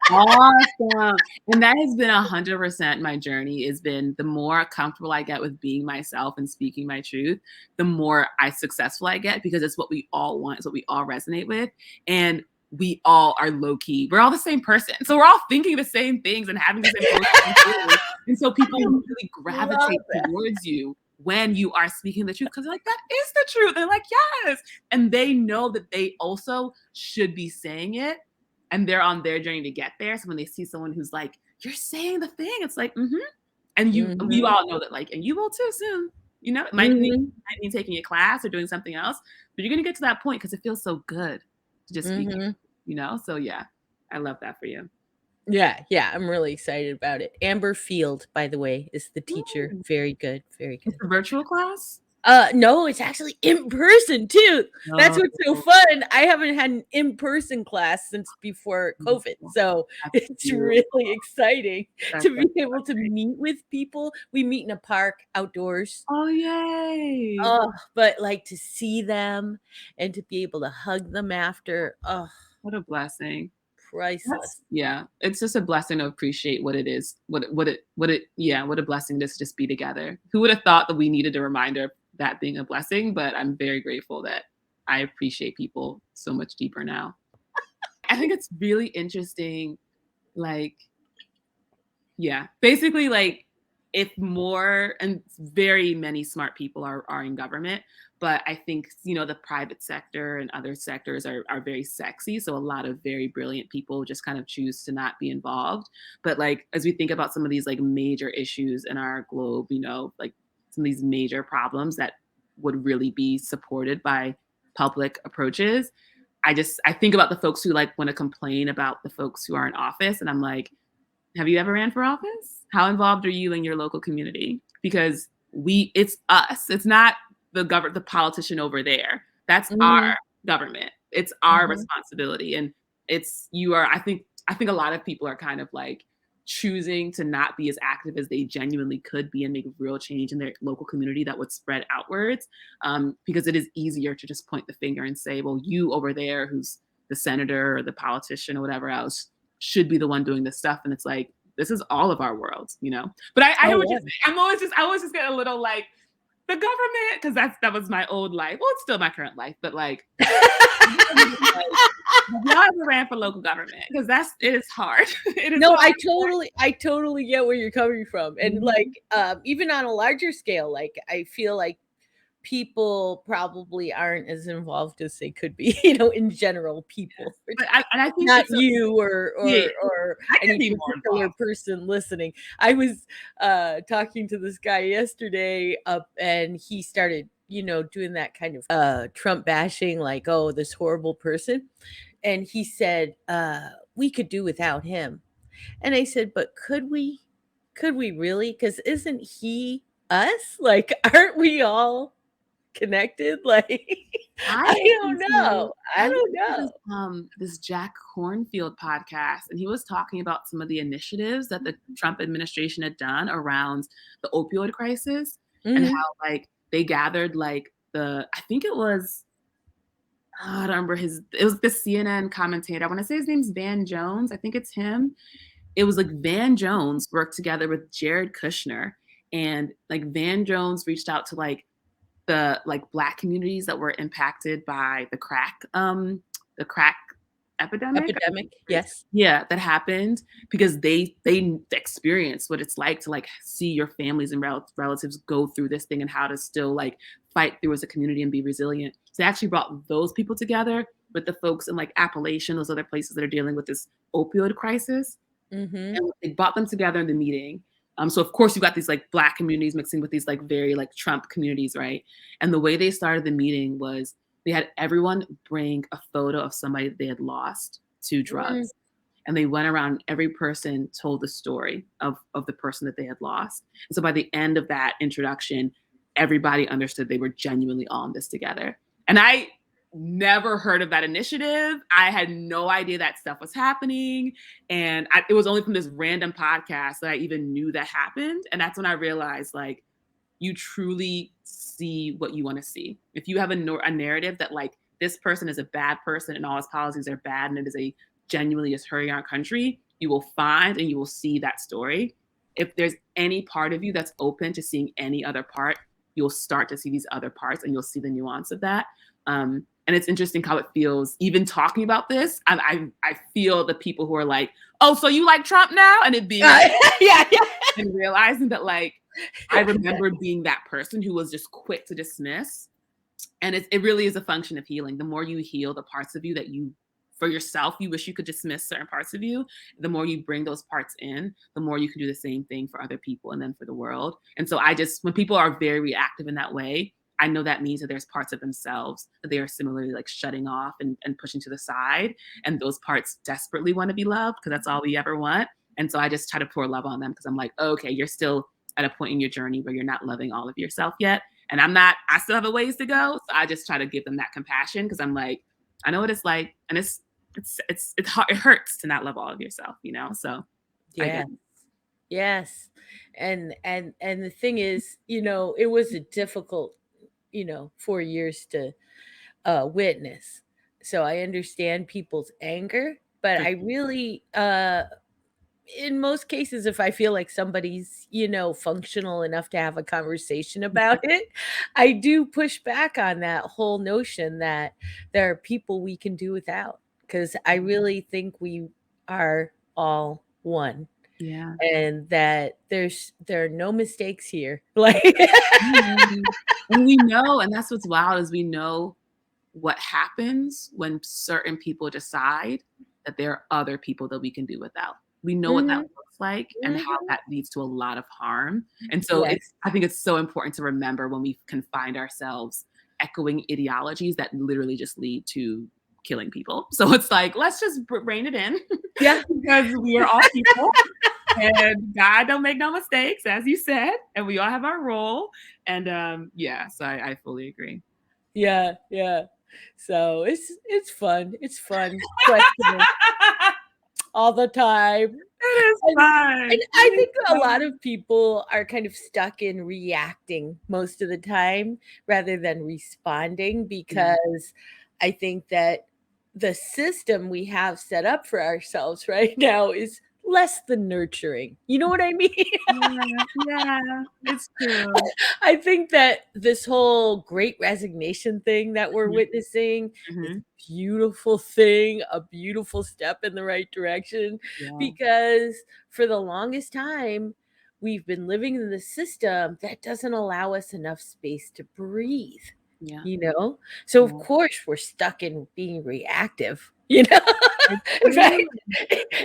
Awesome. And that has been 100% my journey. Has been, the more comfortable I get with being myself and speaking my truth, the more successful I get, because it's what we all want. It's what we all resonate with. And we all are low key. We're all the same person. So we're all thinking the same things and having the same emotions. And so people really gravitate towards you when you are speaking the truth, because they're like, that is the truth. They're like, yes. And they know that they also should be saying it, and they're on their journey to get there. So when they see someone who's like, you're saying the thing, it's like, and we all know that, like, and you will too soon. You know, it might mean taking a class or doing something else, but you're gonna get to that point because it feels so good to just speak. You know, so yeah, I love that for you. Yeah, I'm really excited about it. Amber Field, by the way, is the teacher. Very good, very good. It's a virtual class? No, it's actually in person too. That's what's so fun. I haven't had an in-person class since before COVID, so it's really exciting to be able to meet with people. We meet in a park outdoors. Oh, yay! Oh, but like to see them and to be able to hug them after. Oh, what a blessing. Priceless. Yeah, it's just a blessing to appreciate what it is. What a blessing to just be together. Who would have thought that we needed a reminder of that being a blessing? But I'm very grateful that I appreciate people so much deeper now. I think it's really interesting, like, yeah, basically, like, if more and very many smart people are in government, but I think, you know, the private sector and other sectors are very sexy. So a lot of very brilliant people just kind of choose to not be involved. But like, as we think about some of these like major issues in our globe, you know, like some of these major problems that would really be supported by public approaches, I think about the folks who like want to complain about the folks who are in office. And I'm like, have you ever ran for office? How involved are you in your local community? Because it's us. It's not the politician over there. That's our government. It's our responsibility. And I think a lot of people are kind of like choosing to not be as active as they genuinely could be and make real change in their local community that would spread outwards. Because it is easier to just point the finger and say, well, you over there, who's the senator or the politician or whatever else, should be the one doing this stuff. And it's like, this is all of our world, you know? But I always just get a little like, the government, because that was my old life. Well, it's still my current life, but like, y'all ever ran for local government? Because it is hard. It is no, hard. I totally get where you're coming from. And like, even on a larger scale, like I feel like people probably aren't as involved as they could be, you know, in general, people. But I think not you or any particular more person listening. I was talking to this guy yesterday and he started, you know, doing that kind of Trump bashing, like, oh, this horrible person. And he said, we could do without him. And I said, but could we really? Because isn't he us? Like, aren't we all connected? Like, I don't know. I don't know. This Jack Kornfield podcast, and he was talking about some of the initiatives that the Trump administration had done around the opioid crisis and how like they gathered like I think it was, I don't remember it was the CNN commentator. I want to say his name's Van Jones. I think it's him. It was like Van Jones worked together with Jared Kushner, and like Van Jones reached out to like the like Black communities that were impacted by the crack epidemic. Yes. Yeah, that happened because they experienced what it's like to like see your families and relatives go through this thing and how to still like fight through as a community and be resilient. So they actually brought those people together with the folks in like Appalachian, those other places that are dealing with this opioid crisis. And they brought them together in the meeting. So of course you got these like Black communities mixing with these like very like Trump communities, right? And the way they started the meeting was they had everyone bring a photo of somebody they had lost to drugs. And they went around, every person told the story of the person that they had lost. And so by the end of that introduction, everybody understood they were genuinely on this together. And I never heard of that initiative. I had no idea that stuff was happening. And it was only from this random podcast that I even knew that happened. And that's when I realized, like, you truly see what you want to see. If you have a narrative that, like, this person is a bad person and all his policies are bad and it is a genuinely is hurting our country, you will find and you will see that story. If there's any part of you that's open to seeing any other part, you'll start to see these other parts and you'll see the nuance of that. And it's interesting how it feels, even talking about this. I feel the people who are like, oh, so you like Trump now? And it being like, yeah. And realizing that, like, I remember being that person who was just quick to dismiss. And it really is a function of healing. The more you heal the parts of you that you, for yourself, you wish you could dismiss certain parts of you, the more you bring those parts in, the more you can do the same thing for other people and then for the world. And so when people are very reactive in that way, I know that means that there's parts of themselves that they are similarly like shutting off and pushing to the side. And those parts desperately want to be loved because that's all we ever want. And so I just try to pour love on them because I'm like, oh, okay, you're still at a point in your journey where you're not loving all of yourself yet. And I still have a ways to go. So I just try to give them that compassion because I'm like, I know what it's like. And it's hard, it hurts to not love all of yourself, So I Yeah. get it. Yes. And the thing is, it was a difficult, 4 years to witness. So I understand people's anger, but For I really in most cases, if I feel like somebody's, functional enough to have a conversation about it, I do push back on that whole notion that there are people we can do without. Because I really think we are all one, Yeah. and that there are no mistakes here. Like, And we know, and that's what's wild is we know what happens when certain people decide that there are other people that we can do without. We know what that Mhm, looks like and how mhm. that leads to a lot of harm. And so Yes. I think it's so important to remember when we can find ourselves echoing ideologies that literally just lead to killing people. So it's like, let's just rein it in Yeah. because we are all people and God don't make no mistakes, as you said, and we all have our role. And yeah, so I fully agree. Yeah, yeah. So it's fun. It's fun questioning all the time. It is And fun. and I It is think a lot fun. of people are kind of stuck in reacting most of the time rather than responding, Yeah, because I think that the system we have set up for ourselves right now is less than nurturing. You know what I mean? yeah, yeah, it's true. I think that this whole great resignation thing that we're Mhm, witnessing is mhm. a beautiful thing, a beautiful step in the right direction, Yeah, because for the longest time, we've been living in the system that doesn't allow us enough space to breathe, yeah, you know? So, of yeah. course, we're stuck in being reactive, you know? It's In fact, true,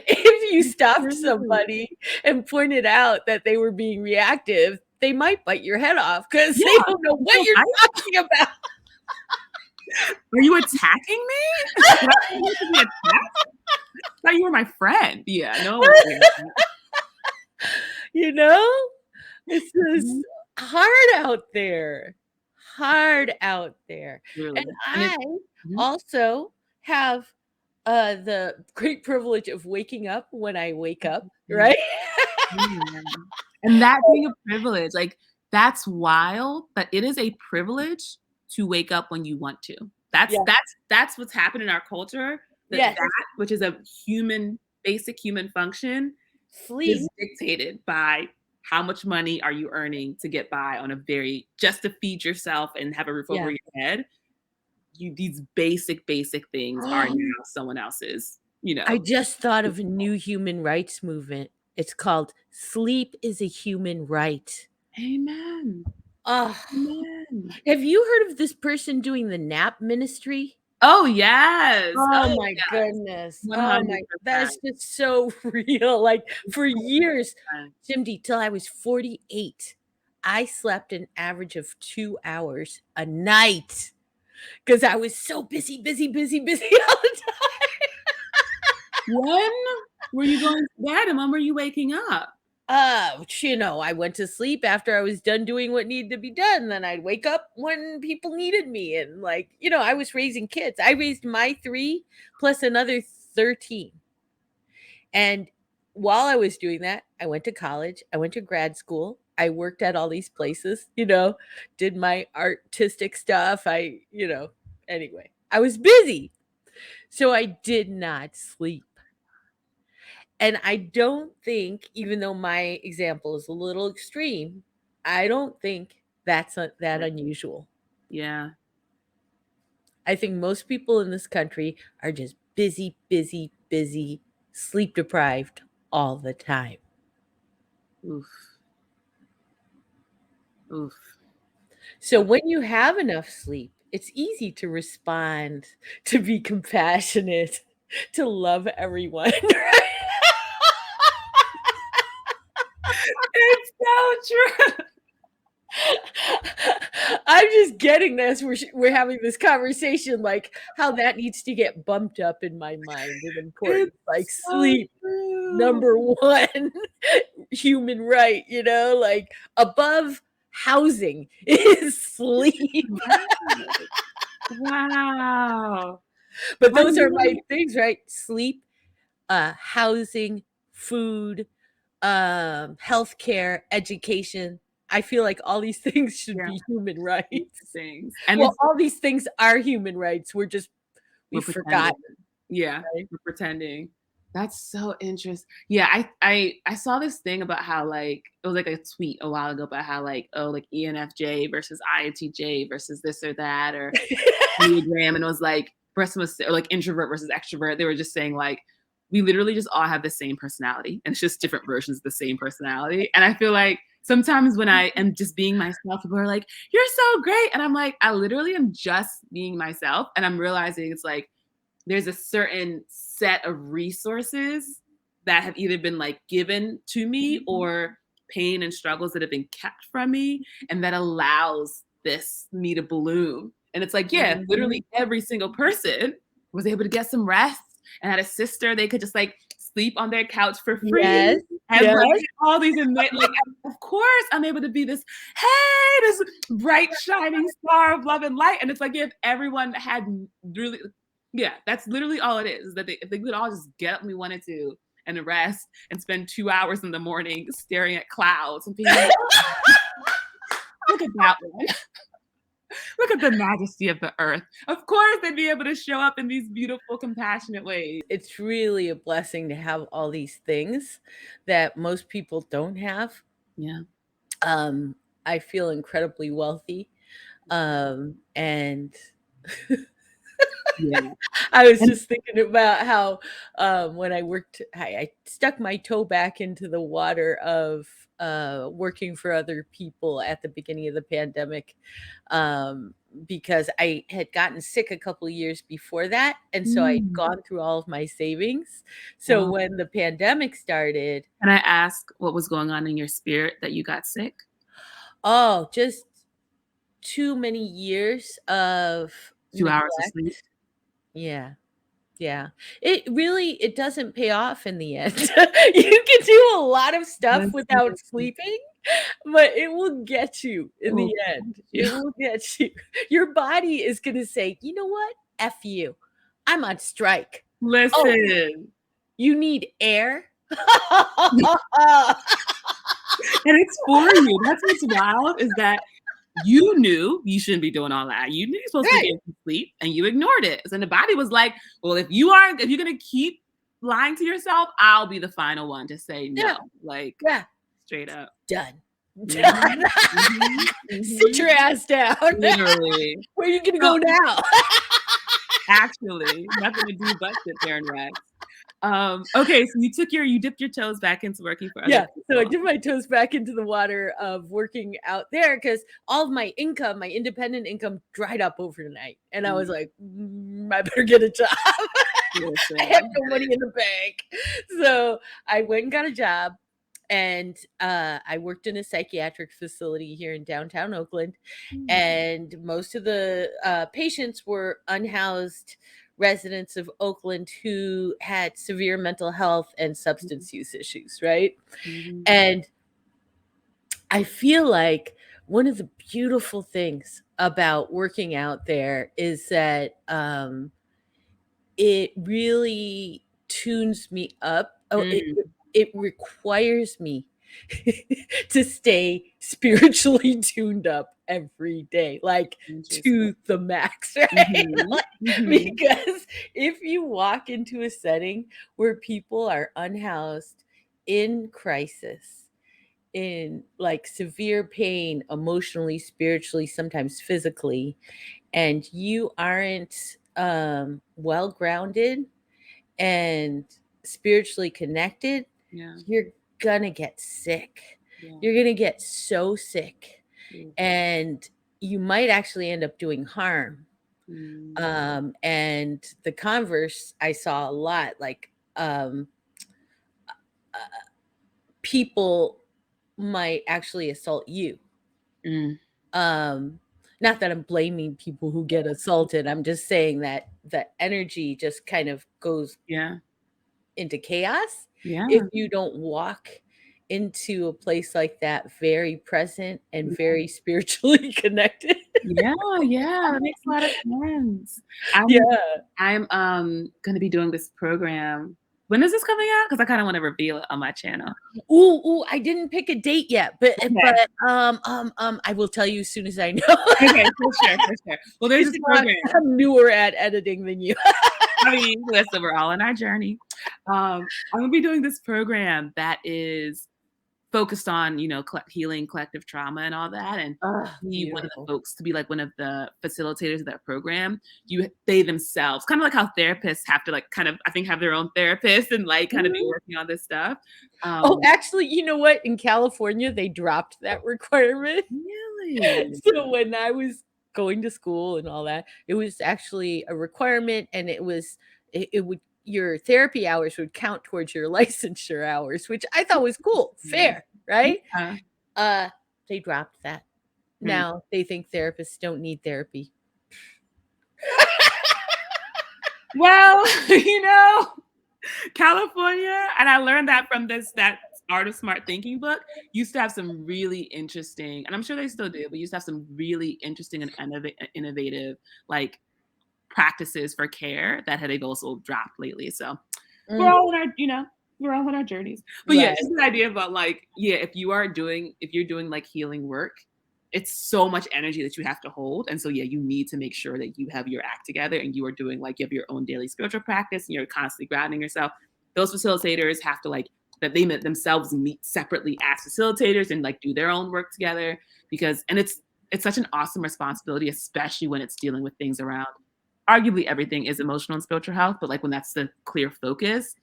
if you it's stopped true. somebody and pointed out that they were being reactive, they might bite your head off because Yeah, they don't know you what feel you're right? talking about, Are you attacking me? Did I come here to be attacked? I thought you were my friend. Yeah, no one wants to hear that. you know? It's Mhm, just hard out there, hard out there. And truly, and it I mhm, also have, the great privilege of waking up when I wake up, mhm. right? Amen. And that being a privilege, like, that's wild, but it is a privilege to wake up when you want to. That's Yeah. that's that's what's happened in our culture, Yes. which is a basic human function, Sleep. is dictated by how much money are you earning to get by on a very just to feed yourself and have a roof over Yeah. your head. These basic things are now someone else's, I just thought of a new human rights movement. It's called "Sleep is a Human Right." Amen. Oh, Amen. have you heard of this person doing the nap ministry? Oh, yes. Oh Oh, my yes. goodness. Oh my, that's 100%. just so real. Like, for years, 100%. Chimdi, till I was 48, I slept an average of 2 hours a night because I was so busy, busy, busy, busy all the time. When were you going to bed and when were you waking up? I went to sleep after I was done doing what needed to be done. Then I'd wake up when people needed me. And, like, I was raising kids. I raised my three plus another 13. And while I was doing that, I went to college, I went to grad school, I worked at all these places, did my artistic stuff. Anyway, I was busy. So I did not sleep. And I don't think, even though my example is a little extreme, I don't think that's that unusual. Yeah. I think most people in this country are just busy, busy, busy, sleep deprived all the time. Oof. Oof. So when you have enough sleep, it's easy to respond, to be compassionate, to love everyone. Right? It's so true. I'm just getting this. We're having this conversation, like how that needs to get bumped up in my mind and It's important. Like so sleep, true. number one, human right. Like above housing is sleep. Right. Wow. But How do those are my you things, right? Sleep, housing, food, healthcare, education. I feel like all these things should yeah, be human rights. things. And Well, it's all these things are human rights. We we're forgot, pretending. Yeah, right? we're pretending. That's so interesting. Yeah, I saw this thing about how like it was like a tweet a while ago about how like oh like ENFJ versus INTJ versus this or that or Enneagram, and it was like person was or like introvert versus extrovert. They were just saying like we literally just all have the same personality, and it's just different versions of the same personality. And I feel like sometimes when I am just being myself, people are like, "You're so great," and I'm like, I literally am just being myself, and I'm realizing it's like there's a certain set of resources that have either been like given to me or pain and struggles that have been kept from me and that allows this me to bloom. And it's like, yeah, Mhm. literally every single person was able to get some rest and had a sister they could just like sleep on their couch for free Yes, and yes. like all these like of course I'm able to be this hey this bright shining star of love and light and it's like if everyone had really yeah, that's literally all it is. That if they could all just get up when we wanted to and rest and spend 2 hours in the morning staring at clouds and being like, look at that one. Look at the majesty of the earth. Of course, they'd be able to show up in these beautiful, compassionate ways. It's really a blessing to have all these things that most people don't have. Yeah. Um, I feel incredibly wealthy. And Yeah. I was And just thinking about how when I worked, I stuck my toe back into the water of working for other people at the beginning of the pandemic um, because I had gotten sick a couple of years before that. And so I'd mm, gone through all of my savings. So wow. when the pandemic started, Can I ask what was going on in your spirit that you got sick? oh, just too many years of 2 hours of sleep. neglect. Yeah. Yeah. It doesn't pay off in the end. You can do a lot of stuff without Listen. sleeping, but it will get you It in will the catch end. you. It will get you. Your body is gonna say, "You know what? F you. I'm on strike." "Oh, Listen. you need air?" And it's for you. That's what's wild is that you knew you shouldn't be doing all that. You knew you're supposed to be Right. getting some sleep and you ignored it. So the body was like, well, if you're gonna keep lying to yourself, I'll be the final one to say Yeah. no. Like Yeah. straight up. Done. Done. Mhm, mhm, Sit mhm. your ass down. Literally. Where are you gonna So go now? actually, nothing to do but sit there and rest. Okay, so you dipped your toes back into working for other Yeah, so I people. dipped my toes back into the water of working out there because all of my income, my independent income dried up overnight, and I was Mm, like, I better get a job." listen, I I have get no money it. in the bank. So, I went and got a job, and, I worked in a psychiatric facility here in downtown Oakland, Mm, and most of the, patients were unhoused residents of Oakland who had severe mental health and mhm, substance use issues, right? mhm, And I feel like one of the beautiful things about working out there is that it really tunes me up. It requires me to stay spiritually tuned up every day, like interesting. to the max, right? Mhm, Like, mhm. because if you walk into a setting where people are unhoused in crisis, in like severe pain, emotionally, spiritually, sometimes physically, and you aren't well grounded and spiritually connected, Yeah, you're gonna get sick. yeah. You're gonna get so sick. and you might actually end up doing harm. And the converse, I saw a lot, like uh, people might actually assault you. Not that I'm blaming people who get assaulted. I'm just saying that the energy just kind of goes Yeah. into chaos Yeah. if you don't walk into a place like that very present and very spiritually connected. Yeah, yeah, that makes a lot of sense. Yeah. I'm gonna be doing this program. When is this coming out? Because I kind of want to reveal it on my channel. Ooh, I didn't pick a date yet, but Okay. I will tell you as soon as I know. Okay, for sure, for sure. Well, there's this program. I'm newer at editing than you. I mean, listen, we're all in our journey. I'm gonna be doing this program that is focused on, healing collective trauma and all that, and be one of the Beautiful. folks to be like one of the facilitators of that program. They themselves, kind of like how therapists have to like kind of, I think, have their own therapist and like kind of be working on this stuff. Oh, actually, you know what? In California, they dropped that requirement. Really? So when I was going to school and all that, it was actually a requirement, and it would your therapy hours would count towards your licensure hours, which I thought was cool, fair, right? Yeah. They dropped that. Hmm. Now they think therapists don't need therapy. Well, California, and I learned that from that Art of Smart Thinking book, used to have some really interesting, and I'm sure they still do, but used to have some really interesting and innovative like practices for care that they've also dropped lately. So we're all in our, we're all on our journeys. But yeah, Right. just the idea about like, yeah, if you're doing like healing work, it's so much energy that you have to hold. And so yeah, you need to make sure that you have your act together and you are doing like, you have your own daily spiritual practice and you're constantly grounding yourself. Those facilitators have to like, that they themselves meet separately as facilitators and like do their own work together, because and it's such an awesome responsibility, especially when it's dealing with things around, arguably everything is emotional and spiritual health, but like when that's the clear focus,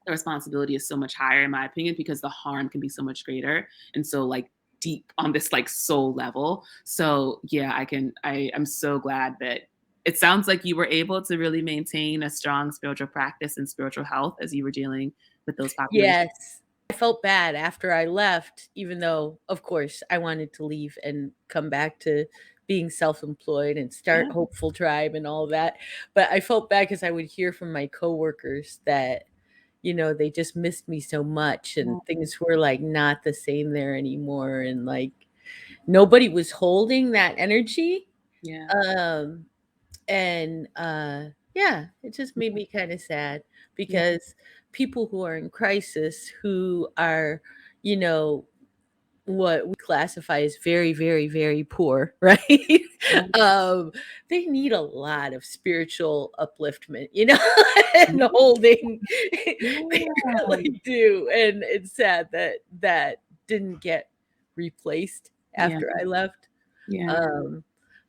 the responsibility is so much higher, in my opinion, because the harm can be so much greater. And so like deep on this like soul level. So yeah, I'm so glad that it sounds like you were able to really maintain a strong spiritual practice and spiritual health as you were dealing with those populations. Yes. I felt bad after I left, even though, of course, I wanted to leave and come back to being self-employed and start Yeah. Hopeful Tribe and all that. But I felt bad because I would hear from my coworkers that, they just missed me so much and things were like not the same there anymore. And like nobody was holding that energy. Yeah. Um, yeah, it just made me kind of sad because people who are in crisis, who are, you know, what we classify as very, very, very poor, right? um, they need a lot of spiritual upliftment, and holding. They really do, and it's sad that that didn't get replaced Yeah. after I left. Yeah.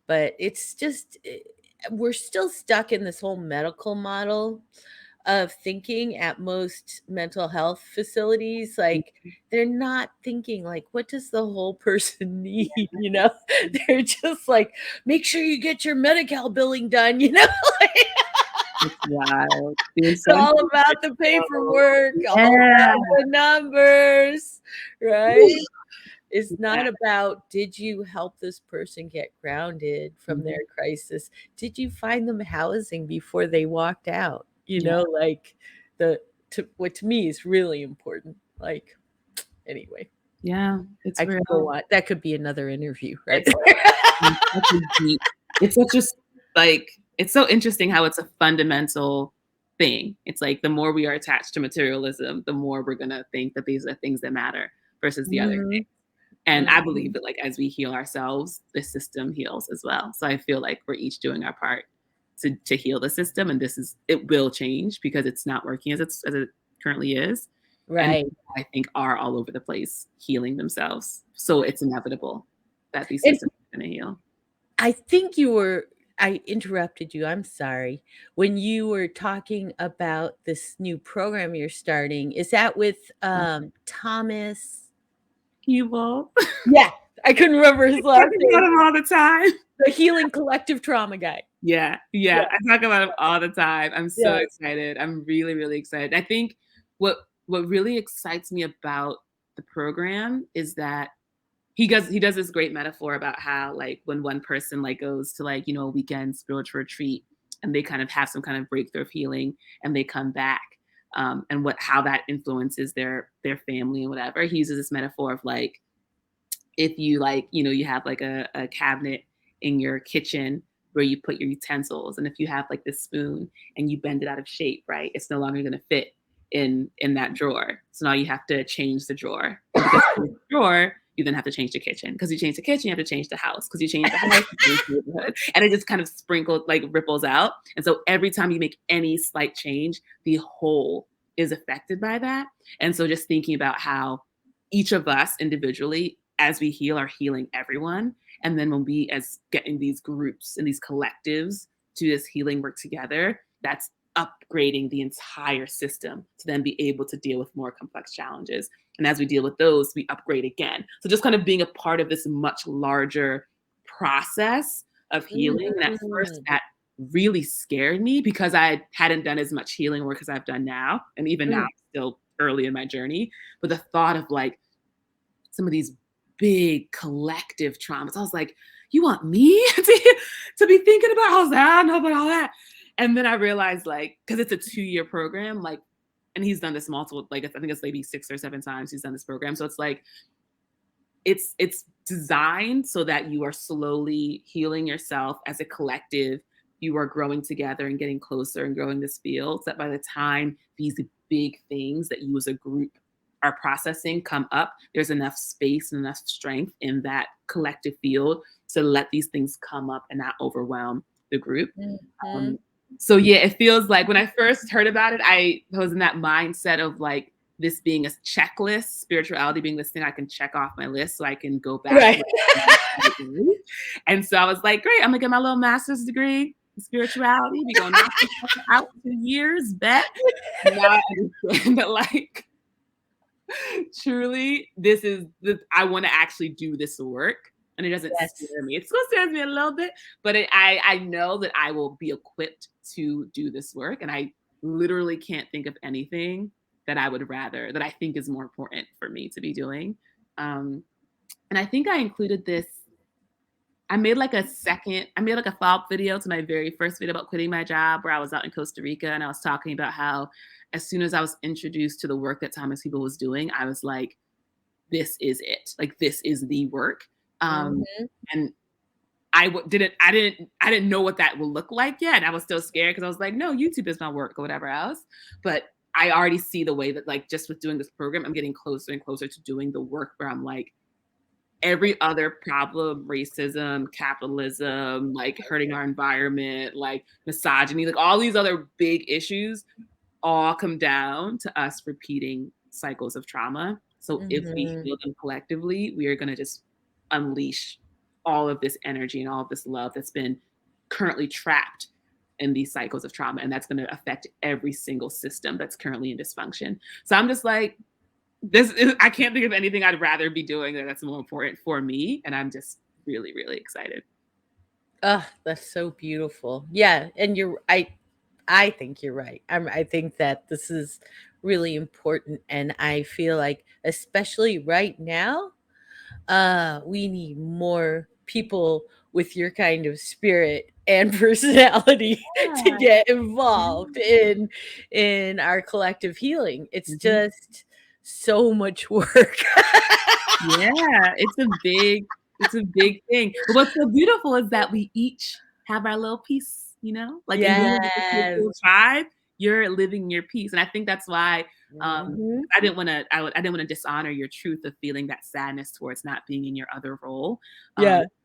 But it's just we're still stuck in this whole medical model of thinking at most mental health facilities. Like they're not thinking like, what does the whole person need? They're just like, make sure you get your Medi-Cal billing done. It's wild. It's all about the paperwork, all Yeah. about the numbers, right? It's not about, did you help this person get grounded from their crisis? Did you find them housing before they walked out? Like what to me is really important. Like, anyway, Yeah, it's I real. could go on. That could be another interview, right? Such a deep, it's such a like, it's so interesting how it's a fundamental thing. It's like the more we are attached to materialism, the more we're gonna think that these are things that matter versus the other things. And I believe that like as we heal ourselves, the system heals as well. So I feel like we're each doing our part to heal the system, and it will change because it's not working as it currently is. And Right. I think are all over the place healing themselves. So it's inevitable that these And systems are going to heal. I think I interrupted you. I'm sorry. When you were talking about this new program you're starting, is that with Thomas? Evil. Yeah, I couldn't remember his I talk last about name. him all the time. The Healing Collective Trauma guy. Yeah. Yeah. I talk about him all the time. I'm so Yeah. excited. I'm really, really excited. I think what really excites me about the program is that he does this great metaphor about how like when one person like goes to like, a weekend spiritual retreat and they kind of have some kind of breakthrough of healing and they come back, and how that influences their family and whatever. He uses this metaphor of like, if you like, you have like a cabinet in your kitchen where you put your utensils. And if you have like this spoon and you bend it out of shape, right, it's no longer going to fit in that drawer. So now you have to change the drawer. And because you change the drawer, you then have to change the kitchen. Because you change the kitchen, you have to change the house. Because you change the house, you change the neighborhood. And it just kind of sprinkles, like ripples out. And so every time you make any slight change, the whole is affected by that. And so just thinking about how each of us individually, as we heal, are healing everyone. And then when we as get in these groups and these collectives do this healing work together, that's upgrading the entire system to then be able to deal with more complex challenges. And as we deal with those, we upgrade again. So just kind of being a part of this much larger process of healing. And at first, that really scared me because I hadn't done as much healing work as I've done now. And even now, I'm still early in my journey. But the thought of like some of these big collective traumas, I was like, you want me to be thinking about? I was like, I don't know about all that. And then I realized, like, because it's a 2-year program, like, and he's done this multiple, like, I think it's maybe 6 or 7 times he's done this program. So it's like, it's designed so that you are slowly healing yourself as a collective. You are growing together and getting closer and growing this field, so that by the time these big things that you as a group are processing come up, there's enough space and enough strength in that collective field to let these things come up and not overwhelm the group. So yeah, it feels like when I first heard about it, I was in that mindset of like this being a checklist, spirituality being this thing I can check off my list so I can go back. Right. And so I was like, great, I'm gonna get my little master's degree in spirituality. We're gonna knock this out 2 years, bet. Now I understand that like truly I want to actually do this work. And it doesn't scare me. It still scares me a little bit, but I know that I will be equipped to do this work. And I literally can't think of anything that I would rather, that I think is more important for me to be doing. And I think I included this. I made like a follow-up video to my very first video about quitting my job, where I was out in Costa Rica and I was talking about how as soon as I was introduced to the work that Thomas People was doing, I was like, this is it. Like, this is the work. And I didn't know what that will look like yet. And I was still scared because I was like, no, YouTube is my work or whatever else. But I already see the way that like just with doing this program, I'm getting closer and closer to doing the work where I'm like, every other problem, racism, capitalism, like hurting our environment, like misogyny, like all these other big issues all come down to us repeating cycles of trauma. So if we heal them collectively, we are going to just unleash all of this energy and all of this love that's been currently trapped in these cycles of trauma. And that's going to affect every single system that's currently in dysfunction. So I'm just like, I can't think of anything I'd rather be doing that's more important for me. And I'm just really, really excited. That's so beautiful. Yeah. And I think you're right. I think that this is really important. And I feel like, especially right now, we need more people with your kind of spirit and personality to get involved in our collective healing. It's just so much work. Yeah, it's a big thing. But what's so beautiful is that we each have our little piece, like in your cool tribe, you're living your piece. And I think that's why I didn't want to dishonor your truth of feeling that sadness towards not being in your other role.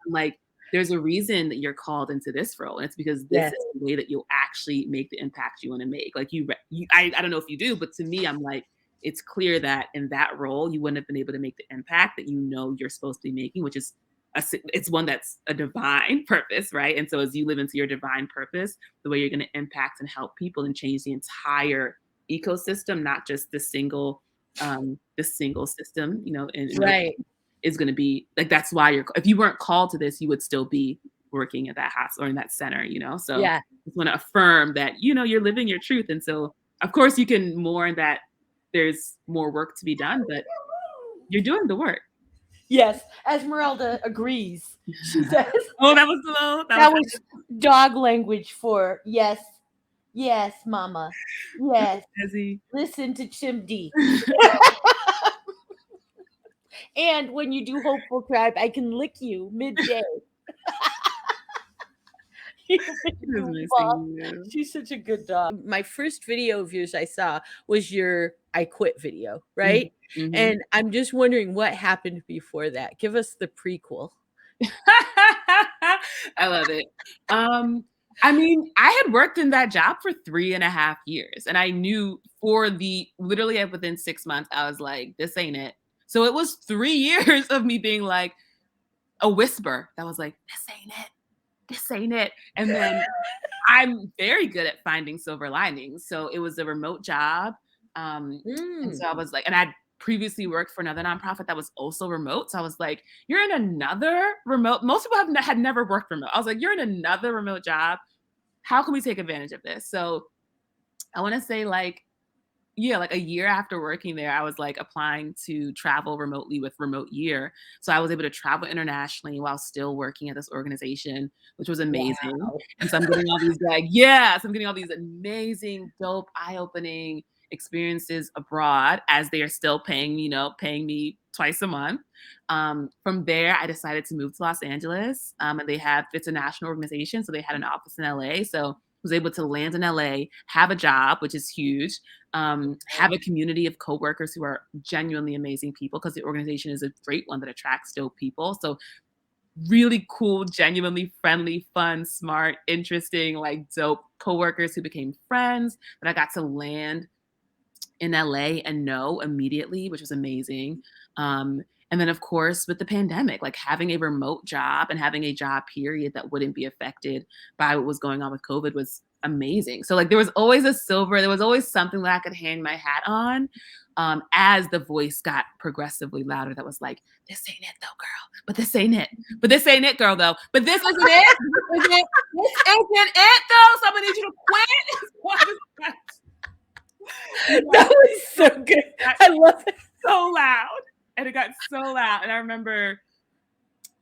Like, there's a reason that you're called into this role, and it's because this is the way that you'll actually make the impact you want to make. Like I don't know if you do, but to me, I'm like, it's clear that in that role, you wouldn't have been able to make the impact that you're supposed to be making, which is it's one that's a divine purpose, right? And so as you live into your divine purpose, the way you're going to impact and help people and change the entire ecosystem, not just the single system, Right. is going to be like, that's why if you weren't called to this, you would still be working at that hospital or in that center, So Yeah. I just want to affirm that, you're living your truth. And so, of course, you can mourn that there's more work to be done, but you're doing the work. Yes, Esmeralda agrees. She says Oh, that was low. that was dog language for yes, yes, mama, yes. Ihezie. Listen to Chimdi. And when you do Hopeful Tribe, I can lick you midday. You big goofball. You. She's such a good dog. My first video of yours I saw was your I quit video, right? Mm-hmm. And I'm just wondering what happened before that. Give us the prequel. I love it. I mean, I had worked in that job for 3.5 years, and I knew literally within 6 months, I was like, this ain't it. So it was 3 years of me being like a whisper that was like, this ain't it. This ain't it. And then I'm very good at finding silver linings. So it was a remote job. And so I was like, and I'd previously worked for another nonprofit that was also remote. So I was like, you're in another remote. Most people had never worked remote. I was like, you're in another remote job. How can we take advantage of this? So I want to say like a year after working there, I was like applying to travel remotely with Remote Year. So I was able to travel internationally while still working at this organization, which was amazing. Wow. And so I'm getting all these I'm getting all these amazing, dope, eye-opening experiences abroad as they are still paying me twice a month. From there, I decided to move to Los Angeles. And it's a national organization, so they had an office in LA. So was able to land in LA, have a job, which is huge, have a community of coworkers who are genuinely amazing people because the organization is a great one that attracts dope people. So really cool, genuinely friendly, fun, smart, interesting, like dope coworkers who became friends that I got to land in LA and know immediately, which was amazing. And then, of course, with the pandemic, like having a remote job and having a job period that wouldn't be affected by what was going on with COVID was amazing. So like there was always something that I could hang my hat on as the voice got progressively louder that was like, this ain't it though, girl. But this ain't it. But this ain't it, girl, though. But this isn't it. This isn't it, though. So I'm gonna need you to quit. That was so good. I love it. So loud. And it got so loud. And I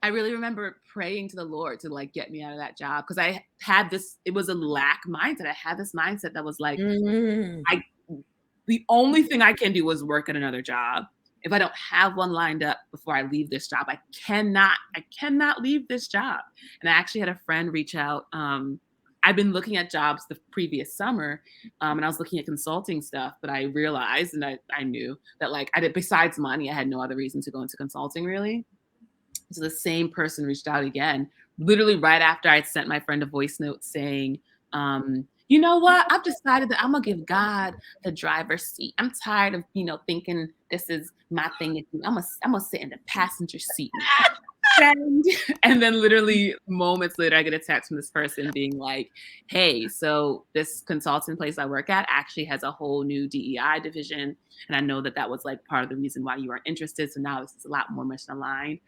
really remember praying to the Lord to like get me out of that job because I had it was a lack mindset. I had this mindset that was like, the only thing I can do is work at another job. If I don't have one lined up before I leave this job, I cannot leave this job. And I actually had a friend reach out. I've been looking at jobs the previous summer, and I was looking at consulting stuff, but I realized, and I knew that like besides money, I had no other reason to go into consulting really. So the same person reached out again, literally right after I'd sent my friend a voice note saying, you know what? I've decided that I'm gonna give God the driver's seat. I'm tired of, thinking this is my thing. I'm gonna sit in the passenger seat. And then literally moments later, I get a text from this person being like, hey, so this consultant place I work at actually has a whole new DEI division. And I know that was like part of the reason why you weren't interested. So now this is a lot more mission aligned.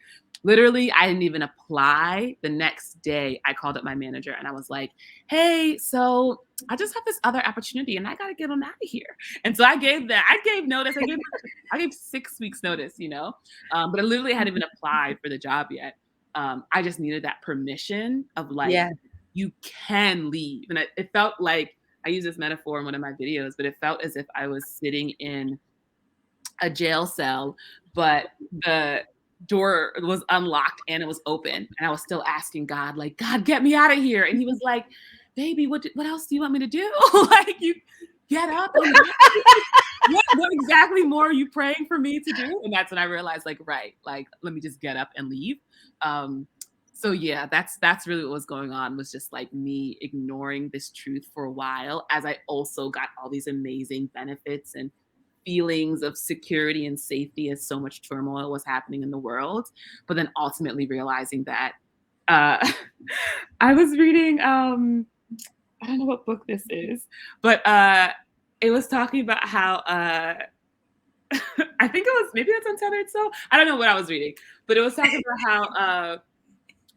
Literally, I didn't even apply. The next day, I called up my manager and I was like, hey, so I just have this other opportunity and I got to get on out of here. And so I gave notice. I gave 6 weeks notice, but I literally hadn't even applied for the job yet. I just needed that permission of like, you can leave. And it felt like, I use this metaphor in one of my videos, but it felt as if I was sitting in a jail cell, but the door was unlocked and it was open. And I was still asking God, like, God, get me out of here. And he was like, baby, what else do you want me to do? Like, you get up. What exactly more are you praying for me to do? And that's when I realized, like, right, like, let me just get up and leave. So yeah, that's really what was going on, was just like me ignoring this truth for a while as I also got all these amazing benefits and feelings of security and safety as so much turmoil was happening in the world. But then ultimately realizing that I was reading, I don't know what book this is, but it was talking about how I think it was, maybe it's Untethered Soul. I don't know what I was reading, but it was talking about how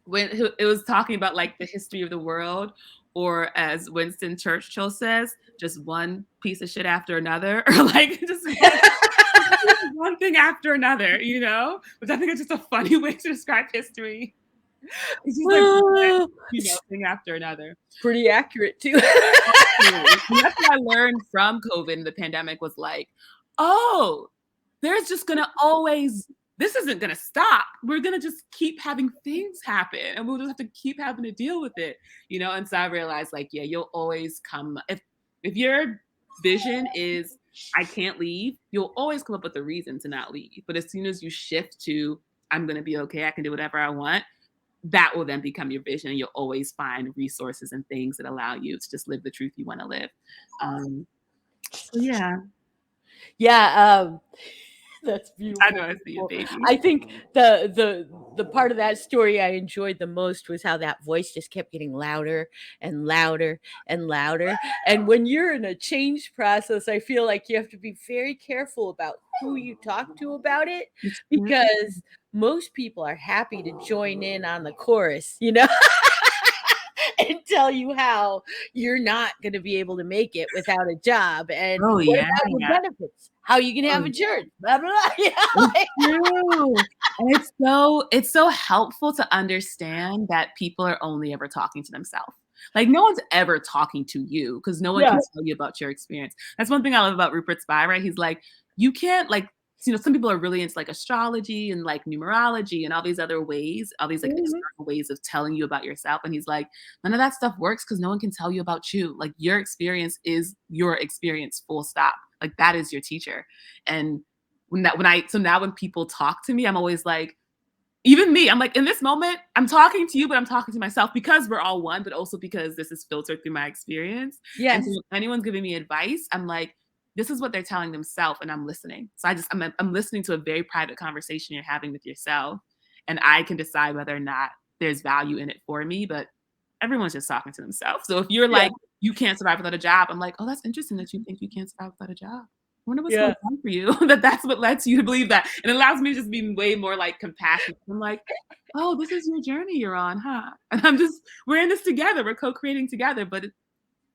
when it was talking about like the history of the world, or as Winston Churchill says, just one piece of shit after another, or like just one thing after another, you know? Which I think is just a funny way to describe history. It's just like one, you know, thing after another. Pretty accurate too. And that's what I learned from COVID and the pandemic was like, oh, there's just gonna always, this isn't gonna stop. We're gonna just keep having things happen, and we'll just have to keep having to deal with it, you know. And so I realized, like, yeah, you'll always come, if your vision is I can't leave, you'll always come up with a reason to not leave. But as soon as you shift to I'm gonna be okay, I can do whatever I want, that will then become your vision, and you'll always find resources and things that allow you to just live the truth you want to live. So yeah. Yeah, that's beautiful. I know, I see you, baby. I think the part of that story I enjoyed the most was how that voice just kept getting louder and louder and louder. And when you're in a change process, I feel like you have to be very careful about who you talk to about it, because most people are happy to join in on the chorus, you know? And tell you how you're not going to be able to make it without a job, and what about your benefits? How are you going to have insurance? Blah blah blah. It's true. And it's so helpful to understand that people are only ever talking to themselves. Like no one's ever talking to you, because no one can tell you about your experience. That's one thing I love about Rupert Spira. He's like, you can't, like, you know, some people are really into like astrology and like numerology and all these other ways, all these like external ways of telling you about yourself. And he's like, none of that stuff works because no one can tell you about you. Like your experience is your experience, full stop. Like that is your teacher. And so now when people talk to me, I'm always like, even me, I'm like, in this moment, I'm talking to you, but I'm talking to myself, because we're all one, but also because this is filtered through my experience. Yes. And so if anyone's giving me advice, I'm like, this is what they're telling themselves, and I'm listening. So I'm listening to a very private conversation you're having with yourself, and I can decide whether or not there's value in it for me, but everyone's just talking to themselves. So if you're like, you can't survive without a job, I'm like, oh, that's interesting that you think you can't survive without a job. I wonder what's going on for you. That's what lets you to believe that. And it allows me to just be way more like compassionate. I'm like, oh, this is your journey you're on, huh? And we're in this together. We're co-creating together, but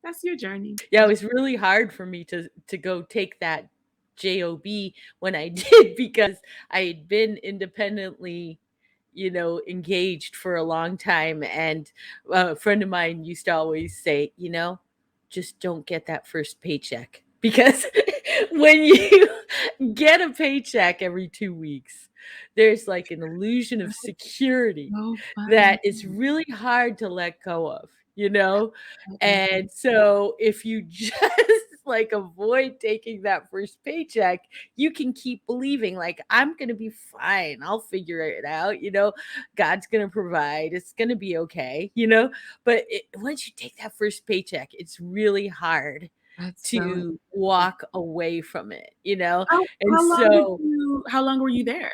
that's your journey. Yeah, it was really hard for me to go take that job when I did, because I had been independently, you know, engaged for a long time. And a friend of mine used to always say, you know, just don't get that first paycheck, because when you get a paycheck every 2 weeks, there's like an illusion of security that is really hard to let go of, you know? And so if you just like avoid taking that first paycheck, you can keep believing like, I'm going to be fine. I'll figure it out. You know, God's going to provide. It's going to be okay, you know? But once you take that first paycheck, it's really hard to walk away from it, you know? How long were you there?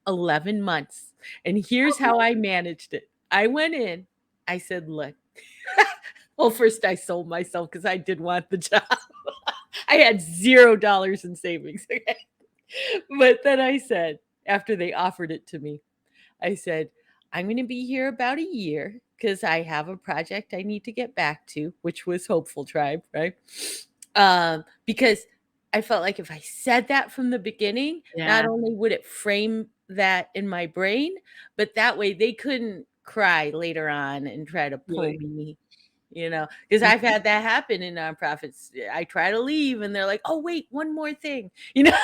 11 months. And here's how I managed it. I went in, I said, look, well, first I sold myself because I did want the job. I had $0 in savings. Okay? But then I said, after they offered it to me, I said, I'm going to be here about a year because I have a project I need to get back to, which was Hopeful Tribe, right? Because I felt like if I said that from the beginning, not only would it frame that in my brain, but that way they couldn't cry later on and try to pull me, you know, because I've had that happen in nonprofits. I try to leave and they're like, oh, wait, one more thing, you know,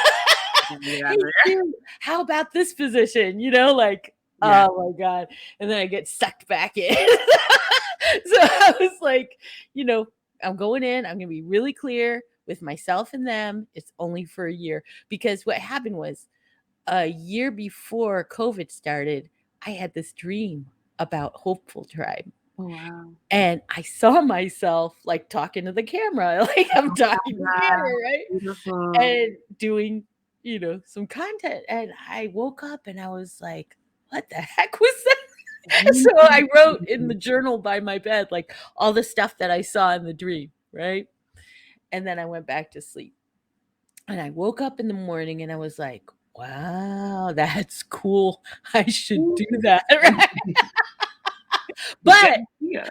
hey, dude, how about this position, you know, like, oh my God. And then I get sucked back in. So I was like, you know, I'm going in, I'm going to be really clear with myself and them. It's only for a year, because what happened was a year before COVID started, I had this dream about Hopeful Tribe. Oh, wow. And I saw myself like talking to the camera, like I'm talking to the camera, right? Beautiful. And doing, you know, some content. And I woke up and I was like, what the heck was that? So I wrote in the journal by my bed, like all the stuff that I saw in the dream, right? And then I went back to sleep. And I woke up in the morning and I was like, wow, that's cool. I should do that. Right? Good But idea.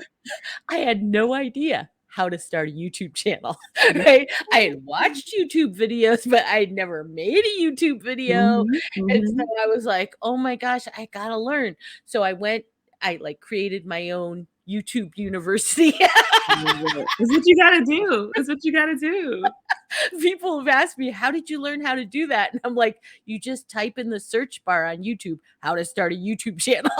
I had no idea how to start a YouTube channel, right? I had watched YouTube videos, but I'd never made a YouTube video. Mhm, And so mhm. I was like, oh my gosh, I gotta learn. So I like created my own YouTube university. It's what you gotta do. It's what you gotta do. People have asked me, how did you learn how to do that? And I'm like, you just type in the search bar on YouTube, how to start a YouTube channel.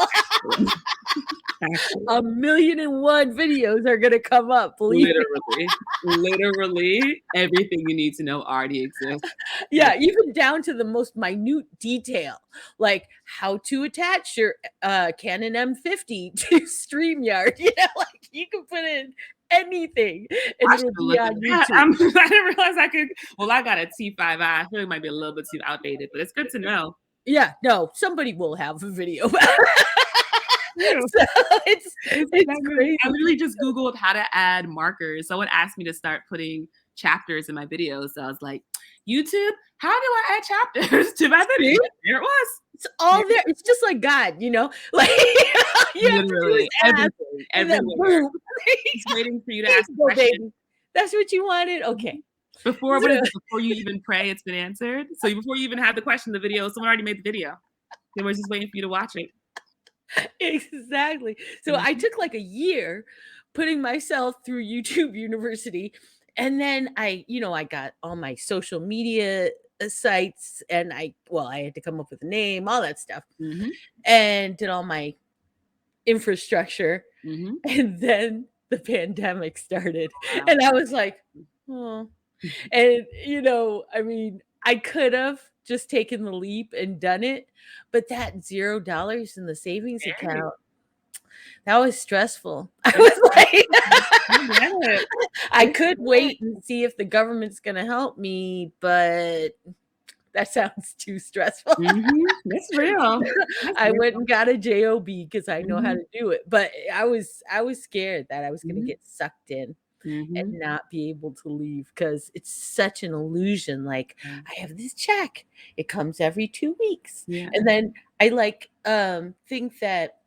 Actually, 1,000,001 videos are gonna come up, believe me. literally everything you need to know already exists. Yeah, even down to the most minute detail, like how to attach your Canon M50 to StreamYard. Like you can put in anything and I it'll should be look on at that. YouTube. I didn't realize I could. Well, I got a T5i. I feel like it might be a little bit too outdated, but it's good to know. Yeah, no, somebody will have a video. True. So it's I crazy. literally just Googled how to add markers. Someone asked me to start putting chapters in my videos. So I was like, YouTube, how do I add chapters to my video? See? There it was. It's all there. It's just like God, like you have to do his Literally ass, everything, and then everywhere. boom. Just waiting for you to There ask you a go, question. baby. That's what you wanted? Okay. Before, So what is it? Before you even pray, it's been answered. So before you even have the question, the video, someone already made the video. They were just waiting for you to watch it. exactly. So I took like a year putting myself through YouTube University. And then I got all my social media sites and I had to come up with a name, all that stuff, Mhm, and did all my infrastructure. mhm. And then the pandemic started. Wow. And I was like, oh. And, I mean, I could have just taken the leap and done it, but that $0 in the savings Very. account, that was stressful. I It was like, I get it. I It's could good. wait and see if the government's gonna help me, but that sounds too stressful. Mhm. It's real. That's I real. went and got a job because I know how Mhm, to do it, but I was scared that I was gonna mhm, get sucked in and mhm. not be able to leave because it's such an illusion. Like, Yeah. I have this check, it comes every 2 weeks. Yeah. And then I think that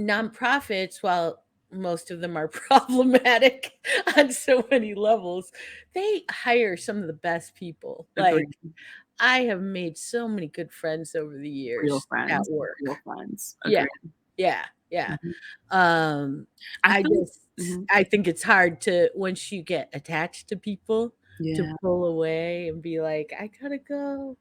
nonprofits, while most of them are problematic on so many levels, they hire some of the best people. Like, Agreed. I have made so many good friends over the Real years at friends. Real work. friends. Yeah, Agreed. yeah, yeah. Mhm. Um, I I feel just Mhm. I think it's hard to once you get attached to people, to Yeah. pull away and be like, "I gotta go."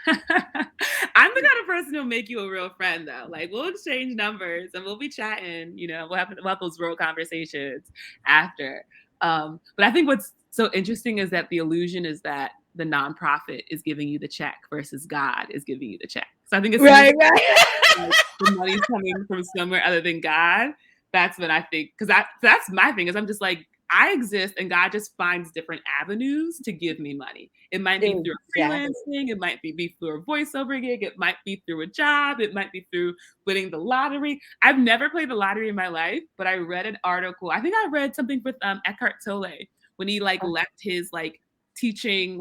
I'm the kind of person who'll make you a real friend though. Like we'll exchange numbers and we'll be chatting, we'll have those real conversations after. But I think what's so interesting is that the illusion is that the nonprofit is giving you the check versus God is giving you the check. So I think as soon as Right, right. like, the money's coming from somewhere other than God, that's when I think because that's my thing is I'm just like I exist and God just finds different avenues to give me money. It might be through Exactly. freelancing, it might be through a voiceover gig, it might be through a job, it might be through winning the lottery. I've never played the lottery in my life, but I read an article. I think I read something with Eckhart Tolle when he like left his like teaching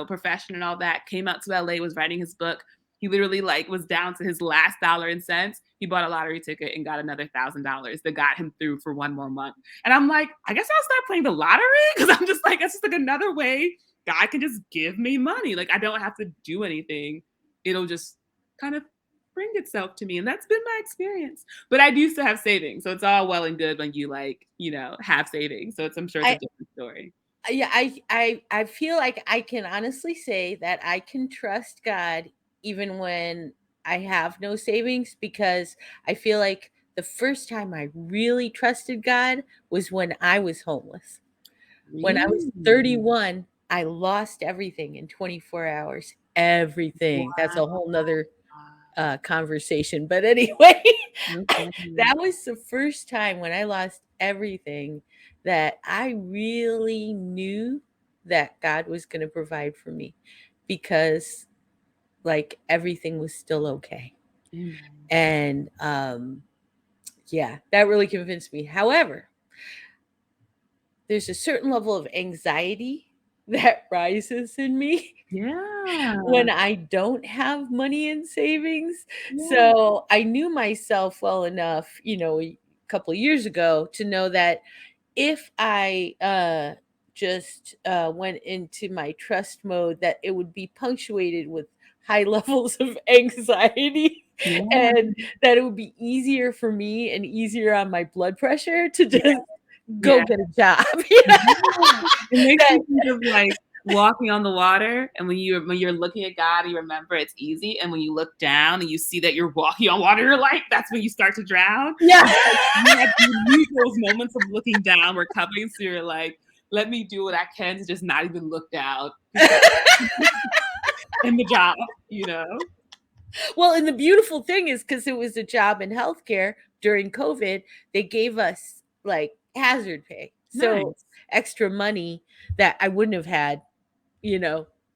profession and all that, came out to LA, was writing his book. He literally like was down to his last dollar and cents. He bought a lottery ticket and got another $1,000 that got him through for one more month. And I'm like, I guess I'll start playing the lottery because I'm just like, it's just like another way God can just give me money. Like I don't have to do anything. It'll just kind of bring itself to me. And that's been my experience. But I do still have savings. So it's all well and good when you have savings. So I'm sure it's a I different story. yeah, I feel like I can honestly say that I can trust God even when I have no savings because I feel like the first time I really trusted God was when I was homeless. When I was Really? 31, I lost everything in 24 hours. Everything. That's a Wow. whole nother conversation. But anyway, Okay. that was the first time when I lost everything that I really knew that God was going to provide for me because like everything was still okay. Amen. And yeah, that really convinced me. However, there's a certain level of anxiety that rises in me Yeah. when I don't have money in savings. Yeah. So I knew myself well enough, a couple of years ago to know that if I just went into my trust mode, that it would be punctuated with high levels of anxiety Yeah. and that it would be easier for me and easier on my blood pressure to Yeah. just go Yeah. get a job. Yeah. It makes That- me think of like walking on the water, and when you're looking at God, you remember it's easy, and when you look down and you see that you're walking on water, you're like, that's when you start to drown. yeah. You need those moments of looking down where coming, so you're like, let me do what I can to just not even look down because in the job, you know. Well, and the beautiful thing is because it was a job in healthcare during COVID, they gave us like hazard pay. So Nice. extra money that I wouldn't have had, and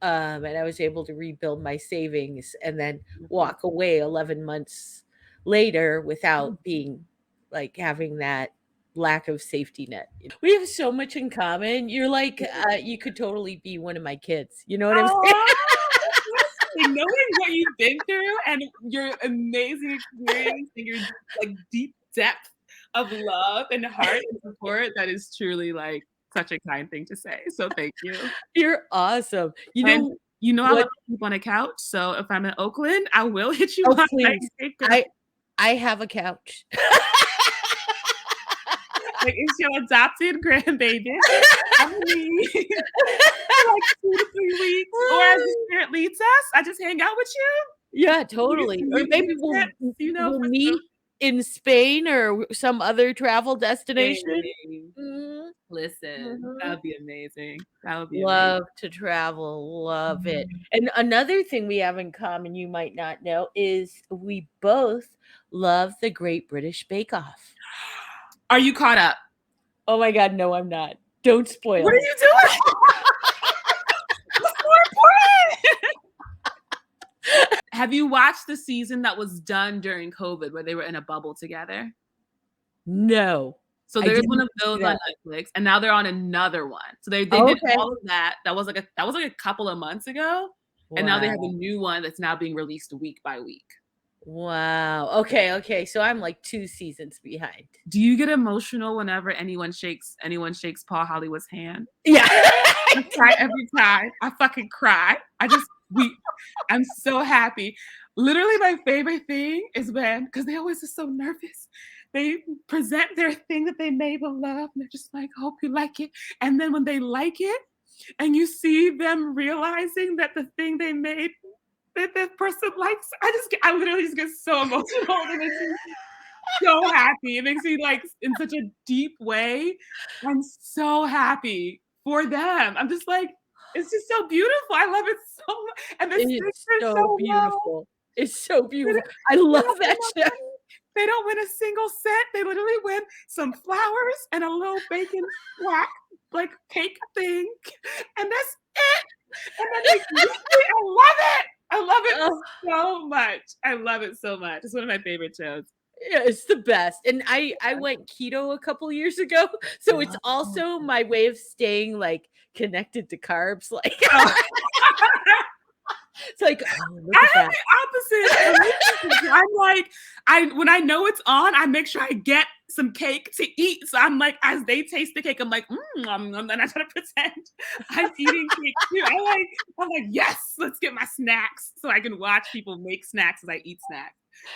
I was able to rebuild my savings and then Beautiful. walk away 11 months later without being like having that lack of safety net. We have so much in common. You're like, you could totally be one of my kids. You know what I'm saying? Oh, knowing what you've been through and your amazing experience and your like deep depth of love and heart and support, that is truly like such a kind thing to say. So thank you. You're awesome. You And know I love what? to sleep on a couch. So if I'm in Oakland, I will hit you Oh, up. Like, please. hey girl, I have a couch. like it's your adopted grandbaby. I'm gonna need for like 2 to 3 weeks. Or as the spirit leads us, I just hang out with you. Yeah, We get totally. some Or maybe YouTube we'll tips, we'll for some meet in Spain or some other travel destination. things. Mhm, Listen, that mhm. would be amazing. That would be amazing. Love to travel, love it. Mhm. And another thing we have in common you might not know is we both love the Great British Bake Off. Are you caught up? Oh my god, no, I'm not. Don't What spoil are it. you doing? What's more important? Have you watched the season that was done during COVID where they were in a bubble together? No, So I there's didn't one of see those on that. Netflix, and now they're on another one. So they did Okay. all of that. That was like a couple of months ago, and now they have a Wow. new one that's now being released week by week. Wow. Okay, okay. So I'm like 2 seasons behind. Do you get emotional whenever anyone shakes Paul Hollywood's hand? Yeah. I cry every time. I fucking cry. I just weep. I'm so happy. Literally, my favorite thing is when, because they always are so nervous, they present their thing that they made with love, and they're just like, "Hope you like it." And then when they like it, and you see them realizing that the thing they made that the person likes, I literally just get so emotional. And it makes me so happy. It makes me like in such a deep way. I'm so happy for them. I'm just like, it's just so beautiful. I love it so much. And the It is stakes are so so low. beautiful. It's so They beautiful. don't, I they love don't win that no show. money. They don't win a single cent. They literally win some flowers and a little bacon black like cake thing. And that's it. And then they I love it. I love it Oh, so much. I love it so much. It's one of my favorite shows. yeah, it's the best. And I went keto a couple years ago, so it's Wow. also my way of staying, like, connected to carbs, like, Oh. it's like, "Oh, look I at have that." the opposite relationship. I'm like, when I know it's on, I make sure I get some cake to eat. So I'm like, as they taste the cake, I'm like, and I try to pretend I'm eating cake too. I'm like, yes, let's get my snacks so I can watch people make snacks as I eat snacks.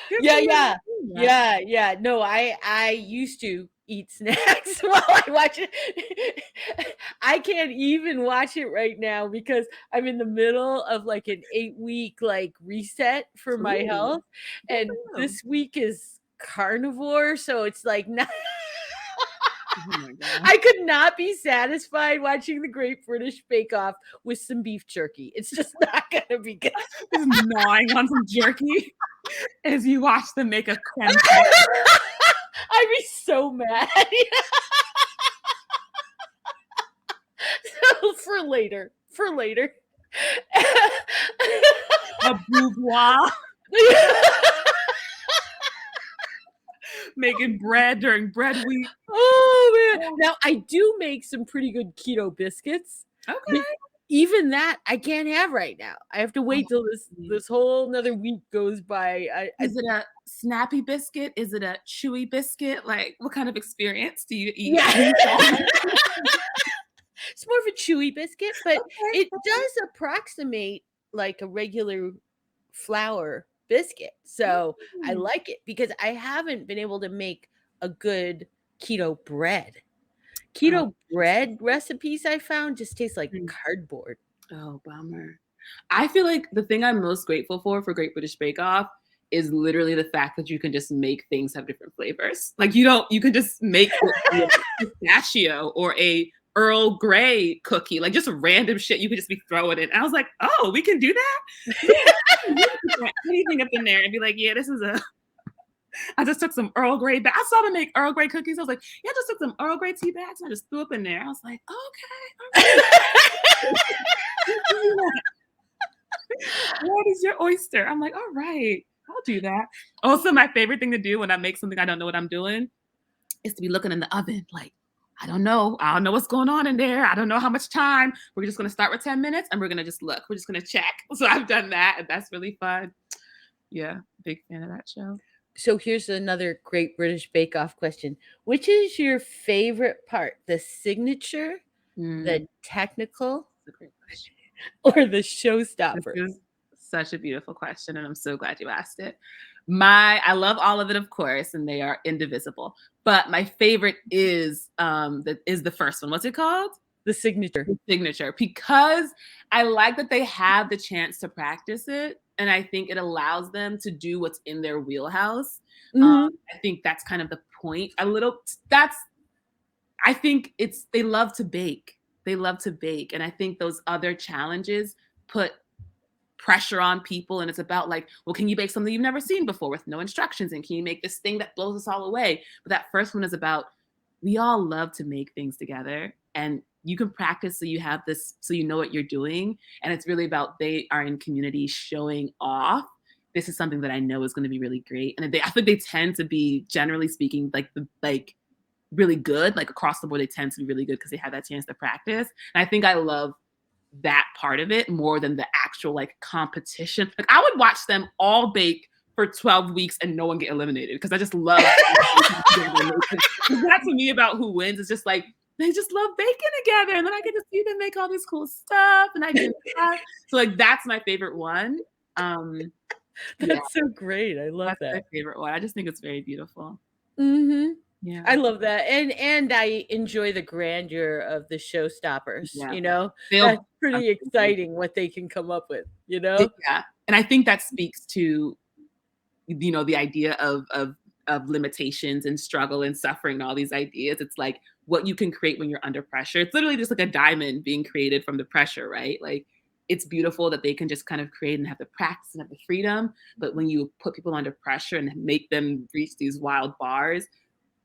Good Yeah, for you. yeah. Yeah, yeah. No, I used to eat snacks while I watch it. I can't even watch it right now because I'm in the middle of like an 8-week like reset for my Ooh, health. good And for you. this week is carnivore, so it's like not Oh my god. I could not be satisfied watching the Great British Bake Off with some beef jerky. It's just not gonna be good. Just gnawing on some jerky as you watch them make a creme fraiche. I'd be so mad. For later. For later. A boudoir making bread during bread week. Oh man. Oh, Now I do make some pretty good keto biscuits. But Okay. even that I can't have right now. I have to wait till this whole another week goes by. I Is it a snappy biscuit? Is it a chewy biscuit? Like, what kind of experience do you eat? yeah. It's more of a chewy biscuit, but Okay. it does approximate like a regular flour biscuit. So I Mm. like it because I haven't been able to make a good keto bread. Oh, Keto bread recipes I found just taste like interesting. cardboard. Oh, bummer. I feel like the thing I'm most grateful for Great British Bake Off is literally the fact that you can just make things have different flavors. Like you can just make it be a pistachio or a Earl Grey cookie, like just random shit you could just be throwing in. And I was like, oh, we can do that? We can throw anything up in there and be like, yeah, this is a I just took some Earl Grey I saw them make Earl Grey cookies. I was like, yeah, I just took some Earl Grey tea bags and I just threw up in there. I was like, okay, all right. What is your oyster? I'm like, all right, I'll do that. Also, my favorite thing to do when I make something I don't know what I'm doing is to be looking in the oven like, I don't know. I don't know what's going on in there. I don't know how much time. We're just going to start with 10 minutes and we're going to just look. We're just going to check. So I've done that and that's really fun. Yeah, big fan of that show. So here's another Great British Bake Off question. Which is your favorite part? The signature, the technical, That's a great question. or the This showstopper? is such a beautiful question, and I'm so glad you asked it. I love all of it, of course, and they are indivisible. But my favorite is the first one. What's it called? The signature. The signature, because I like that they have the chance to practice it, and I think it allows them to do what's in their wheelhouse. Mhm. I think that's kind of the point. I think they love to bake. They love to bake, and I think those other challenges put pressure on people, and it's about like, well, can you bake something you've never seen before with no instructions, and can you make this thing that blows us all away? But that first one is about, we all love to make things together, and you can practice so you have this, so you know what you're doing, and it's really about, they are in community showing off, this is something that I know is going to be really great. And I think they tend to be, generally speaking, like really good, like across the board they tend to be really good because they have that chance to practice. And I think I love that part of it more than the actual like competition. Like I would watch them all bake for 12 weeks and no one get eliminated because I just love that to me about who wins. It's just like they just love baking together, and then I get to see them make all this cool stuff, and I get that. So like that's my favorite one. Yeah, That's so great. I love that's my that. favorite one. I just think it's very beautiful. Mhm. I Yeah, love that, and I enjoy the grandeur of the showstoppers, yeah. They'll That's pretty exciting what they can come up with, you know? Yeah, and I think that speaks to, the idea of limitations and struggle and suffering and all these ideas. It's like what you can create when you're under pressure. It's literally just like a diamond being created from the pressure, right? Like it's beautiful that they can just kind of create and have the practice and have the freedom. But when you put people under pressure and make them reach these wild bars,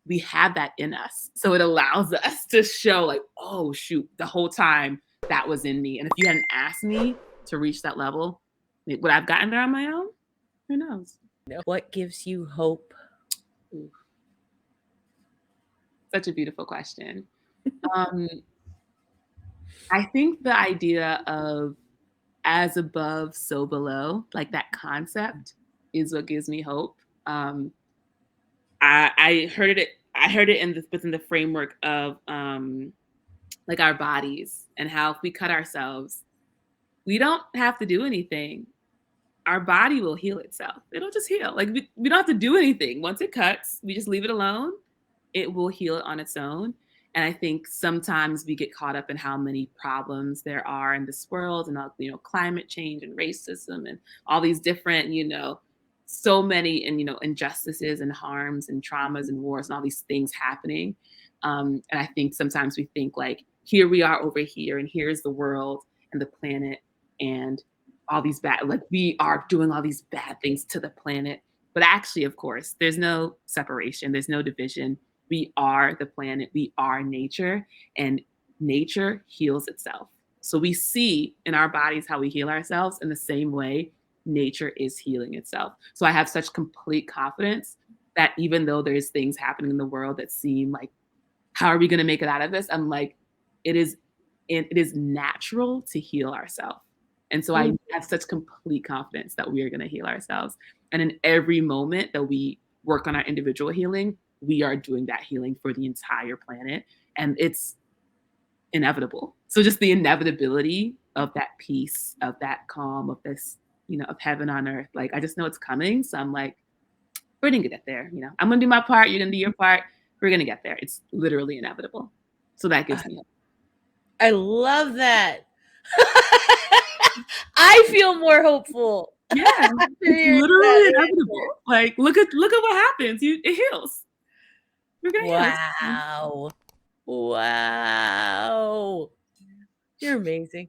we have that in us. So it allows us to show like, oh shoot, the whole time that was in me. And if you hadn't asked me to reach that level, would I've gotten there on my own? Who knows? What gives you hope? Ooh, such a beautiful question. Um, I think the idea of as above, so below, like that concept is what gives me hope. I heard it. I heard it within the framework of like our bodies and how if we cut ourselves, we don't have to do anything. Our body will heal itself. It'll just heal. Like we don't have to do anything. Once it cuts, we just leave it alone. It will heal on its own. And I think sometimes we get caught up in how many problems there are in this world, and climate change and racism and all these different, so many, and injustices and harms and traumas and wars and all these things happening. And I think sometimes we think like, here we are over here, and here's the world and the planet, and all these bad, like we are doing all these bad things to the planet. But actually, of course, there's no separation, there's no division. We are the planet, we are nature, and nature heals itself. So we see in our bodies how we heal ourselves in the same way nature is healing itself. So I have such complete confidence that even though there's things happening in the world that seem like, how are we going to make it out of this? I'm like, it is and it is natural to heal ourselves. And so I have such complete confidence that we are going to heal ourselves. And in every moment that we work on our individual healing, we are doing that healing for the entire planet. And it's inevitable. So just the inevitability of that peace, of that calm, of this, of heaven on earth. Like, I just know it's coming. So I'm like, we're going to get there. I'm going to do my part. You're going to do your part. We're going to get there. It's literally inevitable. So that gives me hope. I love that. I feel more hopeful. Yeah, it's literally inevitable. Like, look at what happens. It heals. We're gonna heal. Wow. You're amazing.